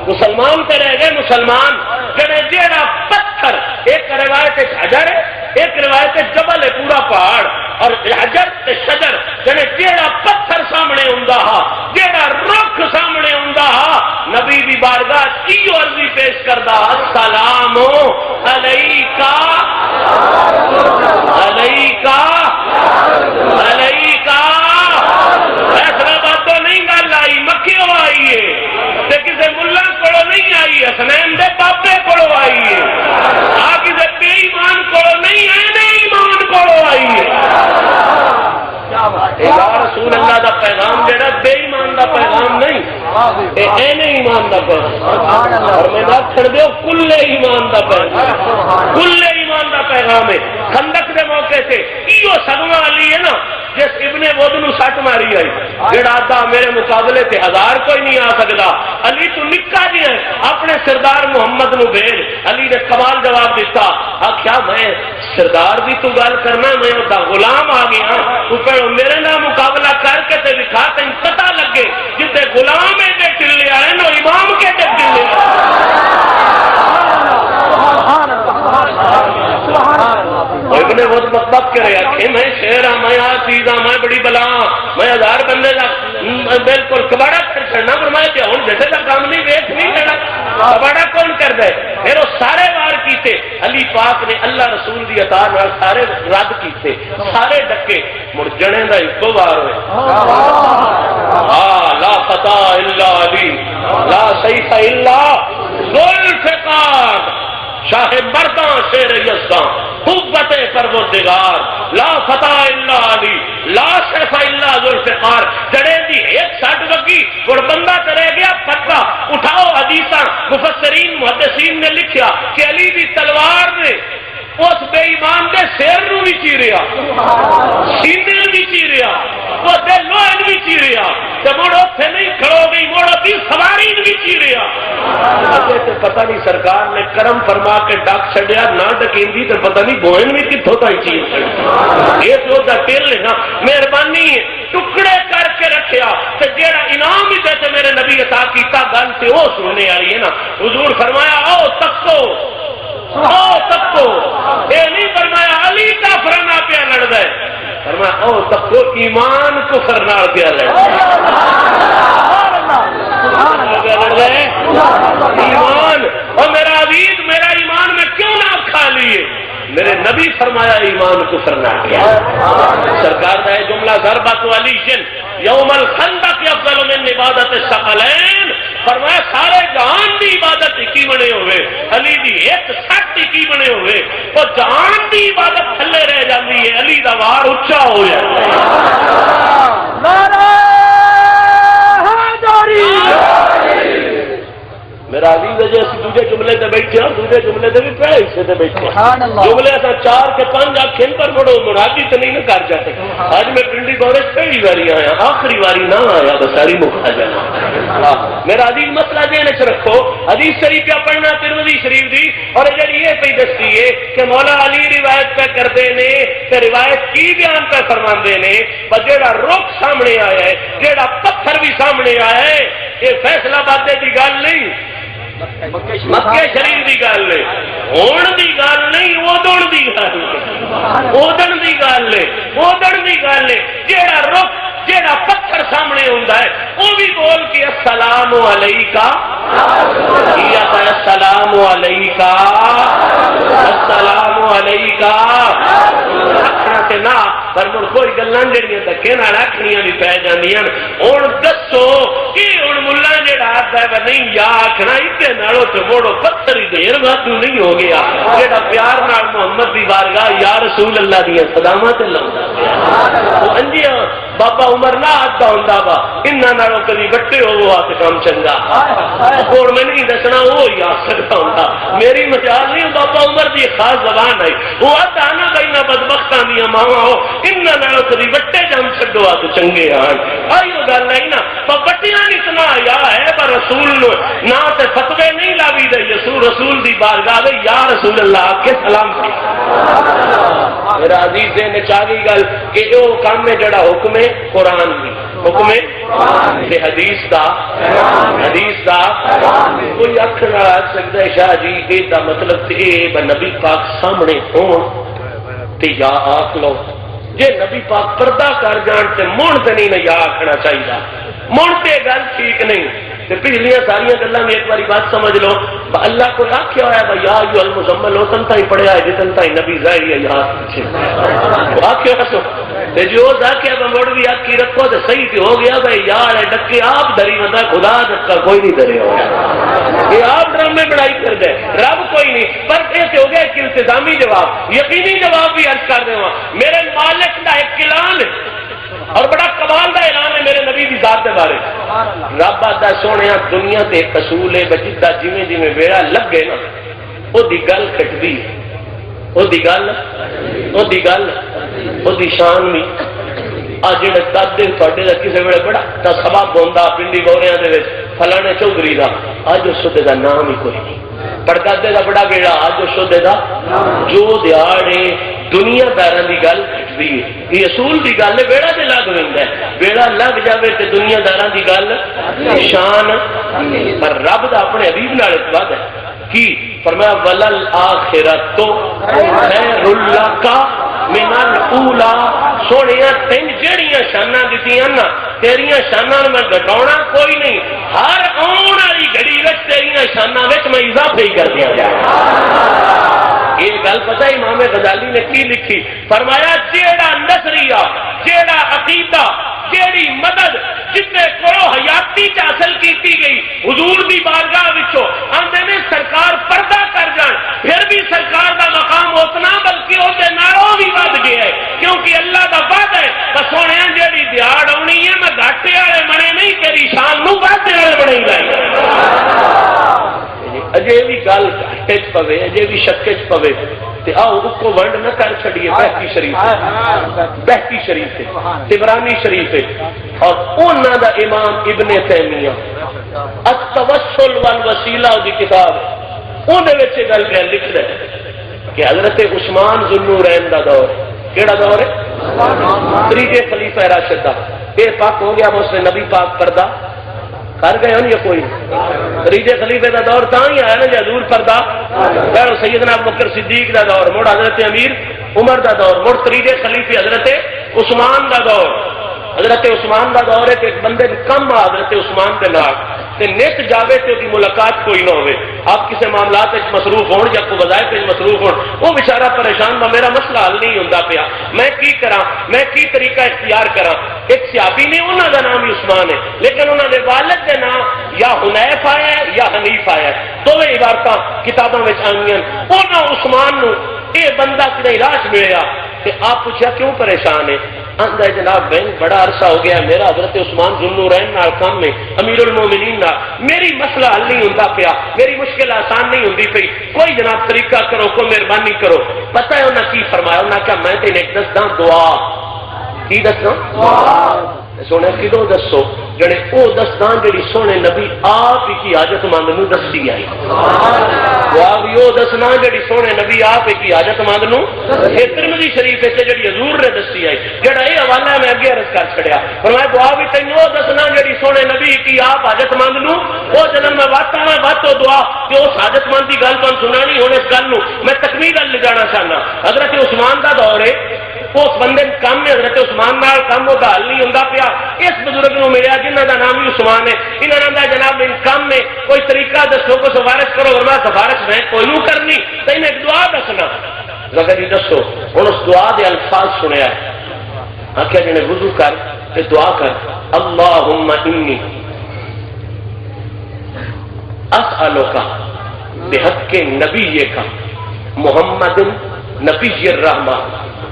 مسلمان پہ رہ گئے مسلمان جڑے جیڑا پتھر ایک روایت حجر ہے ایک روایت جبل ہے پورا پہاڑ اور حجر تے شجر جڑے جیڑا پتھر سامنے ہوندا ہا جیڑا رخ سامنے ہوندا ہا نبی دی بارگاہ کی عرضی پیش کردا السلام علیکا علیکا علیکا فیصلہ بات تو نہیں گل آئی مکیوں آئی ہے تے کسے ملا کولو نہیں آئی حسنین دے بابے کولو آئی ہے آ کسے بے ایمان کولو نہیں آئے ایمان کولو آئی ہے یا رسول اللہ دا پیغام جڑا بے ایمان دا پیغام نہیں اے ایمان دا پیغام اور میں نہ چھڑ دیو کل ایمان دا پیغام کل ایمان دا پیغام ہے خندق دے موقع سے ایو صدمہ علی ہے نا جس ابن ود نو سٹ ماری آئی جڑا آتا میرے مقابلے تے 1000 کوئی نہیں آ سکتا علی تو نکا جی ہے اپنے سردار محمد نو بھیج علی نے کمال جواب دیتا کیا میں سردار بھی تو گل کرنا میں ہوتا غلام آ گیا تو کہو میرے نام مقابلہ کر کے تے دکھا تین پتہ لگے جتے غلام ہے تے چلے آئے نو امام کے تے چلے ابن ود مطلب کرے کہ میں شیر ہاں میں آ چیز ہاں میں بڑی بلا میں 1000 بندے دا بالکل کباڑا کر چڑنا پر میں کہ ہوں جیسے کا کام نہیں ویچ نہیں لینا کباڑا کون کر دے پھر وہ سارے وار کیتے علی پاک نے اللہ رسول دی عطا نال سارے رد کیتے سارے ڈکے مڑ جنے دا ایک وار ہوئے لا فتح الا علی لا سیف الا ذوالفقار شاہ مرداں شیر یزداں قوت پروردگار لا فتح الا علی لا سیف الا ذوالفقار جڑے دی ایک سٹ وگی اور بندہ کرے گیا پکا اٹھاؤ حدیثاں مفسرین محدثین نے لکھیا کہ علی دی تلوار نے اس بے ایمان دے سیر نو بھی چیریا سینے بھی چیریا وہ دے لوہن بھی چیریا تے موڑ اوتھے نہیں کھڑو گئی موڑ دی سواری بھی چیریا اجے تے پتہ نہیں سرکار نے کرم فرما کے ڈاک چھڈیا نہ ڈکیندی تے پتہ نہیں بوئن بھی کتھوں تائی چیز یہ تو دا ٹیل لینا مہربانی ہے ٹکڑے کر کے رکھیا تے جیڑا انعام ہی تے میرے نبی عطا کیتا گل تے او سننے والی ہے نا حضور فرمایا او تکو او تکو اے نہیں فرمایا علی کافر نہ پیا لڑدا ہے فرمایا او تکو ایمان کفر نال پیا لڑدا ہے ایمان اور میرا عزیز میرا ایمان میں کیوں نہ کھا لیے میرے نبی فرمایا ایمان کفر نہ کیا سرکار کا جملہ ضربت علی جن یوم الخندق افضل من عبادت الثقلین فرمایا سارے جہان دی عبادت کی بنے ہوئے علی دی ایک سٹ کی بنے ہوئے وہ جہان دی عبادت تھلے رہ جاتی ہے علی دا وار اچا ہو جاتا ہے میرا عزیز ہے جیسے دوسرے جملے تے بیٹھے ہیں دوسرے جملے تے بھی پہلے حصے تے بیٹھے ہیں جملے ایسا 4 کے 5 آنکھیں پر مڑو مرادی تو نہیں کر جاتے آج میں پنڈی دورے پہلی باری آیا آخری باری نہ آیا تو ساری مکھا جانا میرا عزیز مسئلہ ذہن چ رکھو حدیث شریف پہ پڑھنا ترمذی شریف دی اور جڑی یہ پہ دستی ہے کہ مولا علی روایت پہ کرتے نے تے روایت کی بیان پہ فرماندے نے پر جیڑا رخ سامنے آیا ہے جیڑا پتھر بھی سامنے آیا ہے یہ فیصلہ بادے دی گل نہیں مکے شریف دی گل ہے ہون دی گل نہیں اودن دی گل ہے اودن دی گل ہے اودن دی گل ہے جیڑا رخ جیڑا پتھر سامنے ہوندا ہے وہ بھی بول کے السلام علیکا کیا تھا السلام علیکا السلام علیکا اکھنا تے نہ پر مڑ کوئی گلاں جڑیاں دھکے نال آکھنیاں بھی پی جاندیاں ہن دسو کہ ہن ملا جڑا آتا ہے نہیں یا آکھنا ادھے نالوں تے موڑو پتھر ہی دیر واسطے نہیں ہو گیا جڑا پیار نال محمد دی بارگاہ یا رسول اللہ دیاں صداواں تے لاوندا پیا انجی بابا عمر نہ آتا ہوندا وا انہاں نالوں کبھی بٹے ہوو تے کام چنگا کوڑ میں نہیں دسنا وہ ہی آ سکتا ہوندا میری مجال نہیں بابا عمر دی خاص زبان ہے وہ آتا نا بھائی بدبختاں دیاں ماواں ہو انہاں نالوں کبھی بٹے جام چھڈو تے چنگے آن آئیو گل ہے نا پر بٹیاں اتنا یا ہے پر رسول نہ تے فتوے نہیں لاوی دے رسول دی بارگاہ دے یا رسول اللہ کے سلام سی میرا عزیز نے چاہی گل کہ او کام میں جڑا حکم ہے قرآن دی حکم ہے حدیث دا کوئی اکھ نہ آ سکتا ہے شاہ جی یہ دا مطلب تے نبی پاک سامنے ہون تے یا آکھ لو جے نبی پاک پردہ کر جان تے مون تے نہیں یا آکھنا چاہیے مون تے گل ٹھیک نہیں تے پچھلیاں ساری گلاں میں ایک باری بات سمجھ لو اللہ کو آخیا ہوا ہے یا ایھا المزمل ہو تن تائی پڑھیا ہے جتن تائی نبی ظاہری ہے یہاں پیچھے آخیا کسو تے جو آخیا مڑ بھی آخی رکھو تو صحیح تے ہو گیا بھائی یار ڈکے آپ ڈری بندہ خدا ڈکا کوئی نہیں ڈرے ہو یہ آپ ڈرامے بڑائی کر دے رب کوئی نہیں پر ایسے ہو گیا ایک التزامی جواب یقینی جواب بھی عرض کر دے میرے مالک کا ایک اعلان ہے اور بڑا کمال کا اعلان ہے میرے نبی کی ذات کے بارے رب آتا سونے دنیا تے اصول ہے بجتا جویں جویں ویڑا لگ گئے نا وہ دی گل کٹدی وہ دی گل شان بھی آج جڑے دادے تھوڑے کا کسی ویلے بڑا سبب ہوندا پنڈی بوریاں دے وچ فلانے چودھری دا اج اس دے دا نام ہی کوئی نہیں پڑدادے دا بڑا بیڑا اج اس دے دا جو دیاڑے دنیا داراں دی گل کٹدی ہے یہ اصول دی گل ہے بیڑا تے لگ ویندا ہے بیڑا لگ جاوے تے دنیا داراں دی گل شان پر رب دا اپنے حبیب نال وعدہ ہے کی فرمایا ولل آخرت خیر لک من الاولی سونیا تین جڑیاں شاناں دتیاں نا تیریاں شاناں میں گھٹاونا کوئی نہیں ہر آن والی گھڑی وچ تیریاں شاناں وچ میں اضافہ ہی کر دیا جائے یہ گل پتہ امام غزالی نے کی لکھی فرمایا جیڑا نظریہ جیڑا عقیدہ جیڑی مدد جتنے کو حیاتی حاصل کیتی گئی حضور دی بارگاہ وچوں آندے نے سرکار پردہ کر جان پھر بھی سرکار دا مقام اتنا بلکہ او دے نالوں بھی ود گیا ہے کیونکہ اللہ دا وعدہ ہے کہ سونے جیڑی دیہاڑ آنی ہے میں گھاٹے والے بنے نہیں تیری شان نو وعدے والے بنے گا اجے بھی گل گھاٹے چ پوے اجے بھی شکے چ پوے تے آؤ اس کو ونڈ نہ کر چھڑیے بہتی شریف ہے طبرانی شریف ہے اور انہاں دا امام ابن تیمیہ التوسل والوسیلہ دی کتاب ہے اون دے وچ گل پہ لکھ دے کہ حضرت عثمان ذوالنورین دا دور کیڑا دور ہے تیجے خلیفہ راشد دا اے پاک ہو گیا اس نے نبی پاک پردہ کر گئے ہوں یا کوئی تیجے خلیفے دا دور تاں ہی آیا نا جی حضور پردہ پہلو سیدنا ابوبکر صدیق دا دور مڑ حضرت امیر عمر دا دور مڑ تیجے خلیفے حضرت عثمان دا دور حضرت عثمان دا دور ہے کہ ایک بندے کم آ حضرت عثمان دے نال تے نیت جاوے تے دی ملاقات کوئی نہ ہوئے آپ کسی معاملات وچ مصروف ہون یا کوئی وظائف وچ مصروف ہون وہ بیچارہ پریشان با میرا مسئلہ حل نہیں ہوندا پیا میں کی کراں میں کی طریقہ اختیار کراں ایک صحابی نے انہاں دا نام ہی عثمان ہے لیکن انہاں دے والد دے نام یا حنیف آیا ہے یا حنیف آیا ہے دوویں عبارتاں کتاباں وچ آندیاں انہاں عثمان نو اے بندہ کدی راہ ملیا تے آپ پوچھا کیوں پریشان ہے آندا جناب بہن بڑا عرصہ ہو گیا میرا حضرت عثمان ذوالنورین نال کام میں امیر المومنین نال میری مسئلہ حل نہیں ہوندا پیا میری مشکل آسان نہیں ہوندی پئی کوئی جناب طریقہ کرو کوئی مہربانی کرو پتہ ہے انہاں کی فرمایا انہاں کہا میں تے ایک دسداں دعا کی دساں سونے کدو دسو جڑے او دسداں جڑی سونے نبی آپ ہی کی حاجت مند نو دسی آئی دعا بھی او دسنا جڑی سونے نبی آپ ہی کی حاجت مند نو اے ترمذی شریف تے جڑی حضور نے دسی آئی جڑا اے حوالہ میں اگے عرض کر چھڑیا فرمایا دعا بھی تینوں او دسنا جڑی سونے نبی کی آپ حاجت مند نو او جنم میں واتا میں واتو دعا کہ اس حاجت مند دی گل تن سنانی ہونے اس گل نو میں تکمیل لے جانا چاہنا حضرت عثمان دا دور ہے اس بندے کام میں حضرت عثمان نال کام وہ حل نہیں ہوندا پیا اس بزرگ نو ملیا جنہاں دا نام ہی عثمان ہے انہاں دا جناب ان کام میں کوئی طریقہ دسو کو سفارش کرو ورنہ سفارش میں کوئی نو کرنی تینوں ایک دعا دسنا لگا جی دسو ہن اس دعا دے الفاظ سنیا ہے آخیا جنے وضو کر تے دعا کر اللہم انی اسألک بحق نبیک محمد نبی الرحمہ.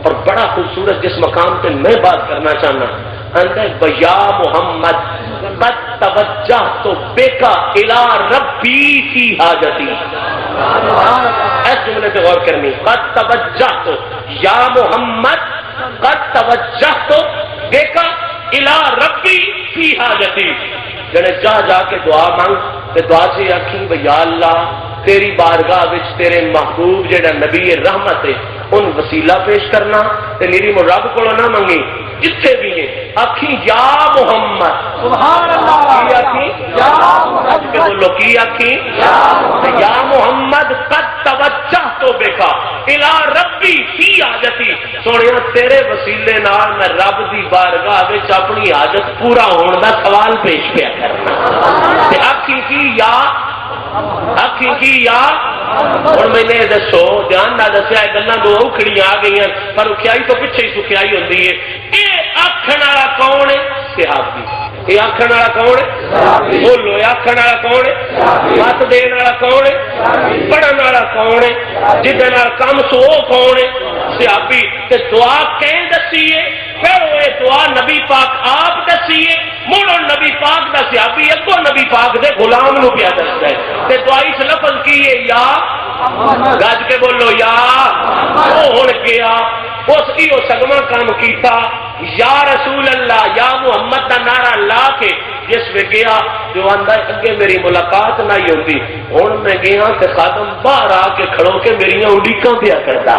اور بڑا خوبصورت جس مقام پہ میں بات کرنا چاہنا یا محمد قد توجہت بک الی ربی فی حاجتی. اس جملے پہ غور کرنی. قد توجہت یا محمد قد توجہت بک الی ربی فی حاجتی. جنے جا کے دعا مانگ تے دعا سے آکھی یا اللہ تیری بارگاہ وچ تیرے محبوب جڑا نبی رحمت ہے ان وسیلہ پیش کرنا تے میری رب کو نہ منگی جتھے بھی ہے آکھی یا محمد سبحان اللہ کی آکھی یا محمد کے بولو کی آکھی یا محمد قد توجہت بک الی ربی فی حاجتی. سونیا تیرے وسیلے نال میں رب دی بارگاہ وچ اپنی حاجت پورا ہون دا سوال پیش پیا کرنا تے آکھی کی یا آخی کی یا اور میں نے دسو دھیان نہ دسیا گلاں دو اکھڑیاں آ گئی پر رکھیائی تو پیچھے ہی سکھیائی ہوندی ہے. یہ آکھن والا کون ہے؟ صحابی. یہ آکھن والا کون ہے؟ بولو یہ آکھن والا کون ہے؟ مت دین والا کون ہے؟ پڑھن والا کون ہے؟ جہدے نال کم سو کون ہے؟ صحابی. تے دعا کہیں دسی ہے پھر وہ دعا نبی پاک آپ دسیے مڑ نبی پاک دا صحابی اگو نبی پاک دے غلام نو پیا دستا ہے. تے دعائی سے لفظ کی ہے یا گج کے بولو یا وہ ہن گیا اس کی وہ سگما کام کیتا یا رسول اللہ یا محمد دا نعرہ لا کے جس میں گیا جو آندا اگے میری ملاقات نہ ہی ہوندی ہن میں گیا تے خادم باہر آ کے کھڑو کے میری اڈیکاں پیا کردا.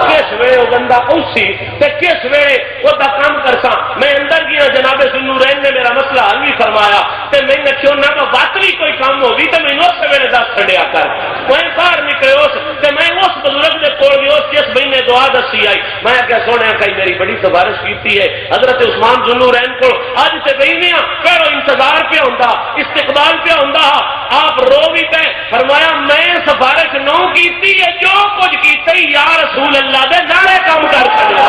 کس ویلے وہ بندہ اسی تے کس ویلے وہ دا کام کرساں. میں اندر گیا جناب ذوالنورین نے میرا مسئلہ حل بھی فرمایا تے میں نے کیوں نہ باطلی کوئی کام ہوگی تے میں اس ویلے دس چھڑیا کر میں باہر نکلے اس تے میں اس بزرگ دے کول گیا جس بھائی نے دعا دسی آئی. میں کہ سونے کئی میری بڑی سفارش کیتی ہے حضرت عثمان ذوالنورین کو اج تے بہنے پہلو انتظار پہ ہوندا استقبال پہ ہوندا آپ رو بھی پے. فرمایا میں سفارش نو کیتی ہے جو کچھ کیتا ہی یا رسول اللہ دے نعرے کام کر چھڑیا.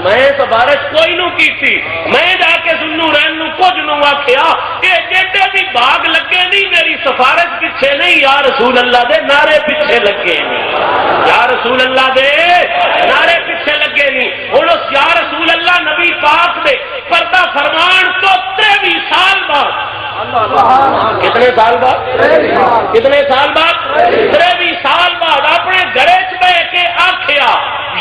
میں سفارش کوئی نو کیتی میں جا کے ذوالنورین نو کچھ نو آکھیا کہ جیتے بھی باغ لگے نہیں میری سفارش پیچھے نہیں یا رسول اللہ دے نعرے پیچھے لگے نہیں یا رسول اللہ دے نعرے پیچھے لگے نہیں. ہن اس یا رسول اللہ نبی پاک دے پردہ فرمان تو 23 سال بعد کتنے سال بعد کتنے سال بعد 23 سال بعد اپنے گھرے چ بیٹھ کے آکھیا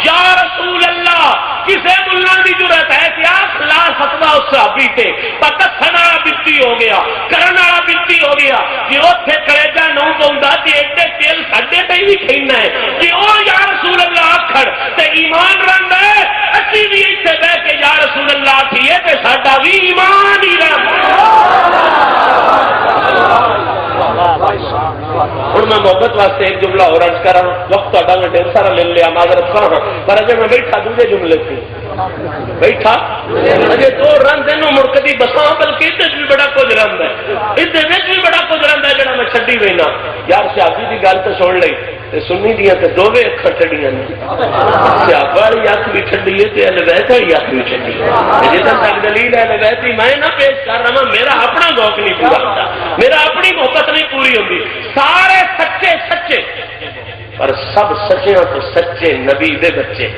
یا رسول اللہ کسے ملا دی ضرورت ہے کہ آپ لا فتوا اس صحابی تے پتھن والا بنتی ہو گیا کرن والا بنتی ہو گیا کہ اوتھے کلیجا نو پوندا تے ایڈے تیل ساڈے تے ہی کھینا ہے کہ او یا رسول اللہ آکھڑ تے ایمان رنگ ہے اسی بھی ایتھے بیٹھ کے یا رسول اللہ آکھیے تے ساڈا بھی ایمان ہی رنگ. ہوں میں محبت واسطے ایک جملہ اور عرض کرا وقت تا میں ڈھیر سارا لے لیا معذرت کرا پر اجے میں بیٹھا دوسرے جملے سے بیٹھا اجے دو رن تینوں مڑکتی بساں بلکہ ادھر بھی بڑا کچھ رنگ ہے ادھر بھی بڑا کچھ رنگ ہے جڑا میں چھڈی وینا. یار صحابی کی گل تو سن لئی تے سنی دیاں تے دوویں اکھاں چھڈیاں نے صحابہ والی اکھ بھی چھڈی ہے تے الویت والی اکھ بھی چھڈی ہے. جتنا تک دلیل ہے الویتی میں نہ پیش کر رہا میرا اپنا ذوق نہیں پورا ہوتا میرا اپنی محبت نہیں پوری ہوتی. سارے سچے سچے پر سب سچیاں تو سچے نبی دے بچے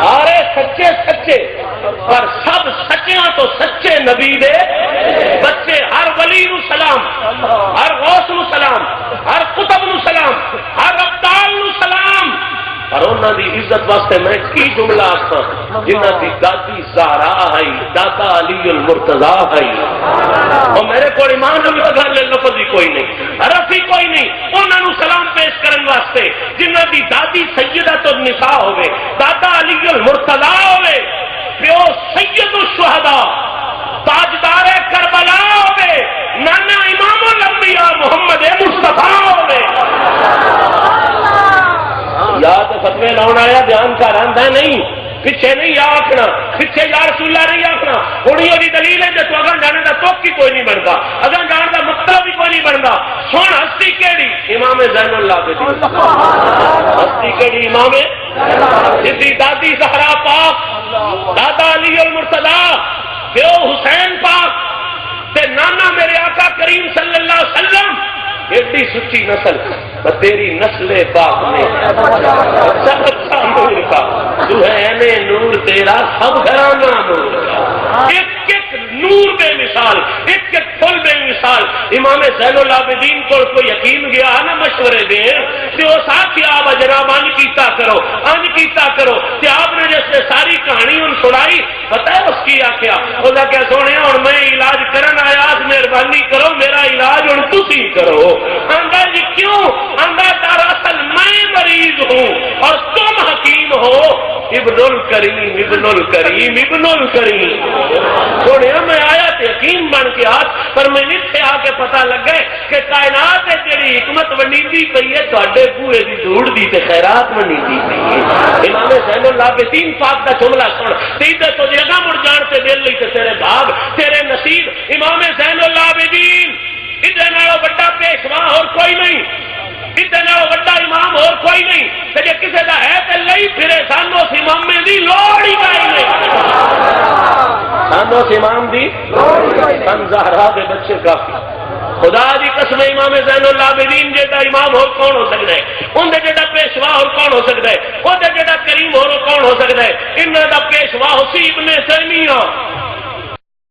سارے سچے سچے پر سب سچیاں تو سچے نبی دے بچے. ہر ولی نو سلام ہر غوث نو سلام ہر قطب نو سلام ہر ابدال نو سلام پر انہاں دی عزت واسطے میں کی جملہ آکھاں جنہاں دی دادی زہرا ہے دادا علی المرتضی ہے اور میرے کو ایمان نو گل لفظ ہی کوئی نہیں حرف ہی کوئی نہیں انہاں نو سلام پیش کرن واسطے جنہاں دی دادی سیدۃ النساء ہوے دادا علی المرتضی ہوے پیو سید الشہداء تاجدار کربلا ہوے نانا امام الانبیاء محمد مصطفیٰ ہوے. یا تو فتوے لاؤن آیا بیان کر آندا نہیں پیچھے نہیں آخنا، پیچھے یا رسول اللہ نہیں آخنا. ہوں یہ دلیل ہے جو اگاں جانے کا توق ہی کوئی نہیں بنتا، اگاں جانے کا مطلب ہی کوئی نہیں بنتا. سن ہستی کیڑی؟ امام زین العابدین. ہستی کیڑی؟ امام جدی دادی زہرا پاک، دادا علی المرتضی، پیو حسین پاک تے نانا میرے آقا کریم صلی اللہ علیہ وسلم. ایڈی سچی نسل، تیری نسل پاک میں اچھا نور کا، تو ہے نور تیرا سب گھرانہ نور کا. ایک ایک نور بے مثال، ایک ایک پھل بے مثال. امام زین العابدین کو کوئی یقین گیا نا مشورے دے کہ وہ ساتھ آپ جناب انج کیتا کرو، انج کیتا کرو. کہ آپ نے جس نے ساری کہانی ان سنائی، پتہ ہے اس کی آخیا، اس نے کیا سونے اور میں علاج کرن آیا، مہربانی کرو میرا علاج ہوں تسی کرو. آندا جی کیوں؟ آندا دراصل میں مریض ہوں اور تم حکیم ہو. ابن الکریم ابن الکریم ابن الکریم. سونے میں آیا تو یقین بن کے ہاتھ پر میں اتنے آ کے پتہ لگ گئے کہ کائنات جڑی حکمت ونیتی پئی ہے تواڈے بوئے دی دھوڑ دی تے خیرات ونیتی پئی ہے. امام زین العابدین پاک کا جملہ سن تے تو جگہ مڑ جان تے دل لئی تے تیرے بھاگ تیرے نصیب. امام زین العابدین ادھر نالوں بڑا پیشوا اور کوئی نہیں، ادھر نالوں بڑا امام اور کوئی نہیں. تے جے کسے دا ہے تے لئی پھرے سانو اس امام دی لوڑ ہی نہیں. سانو اس امام دی سن زہرا دے بچے کافی. خدا دی قسم امام زین العابدین جیڑا امام اور کون ہو سکتا ہے؟ ان دے جیڑا پیشوا اور کون ہو سکتا ہے؟ وہ دے جیڑا کریم اور کون ہو سکتا ہے؟ انہاں دا پیشوا حسی ابن تیمیہ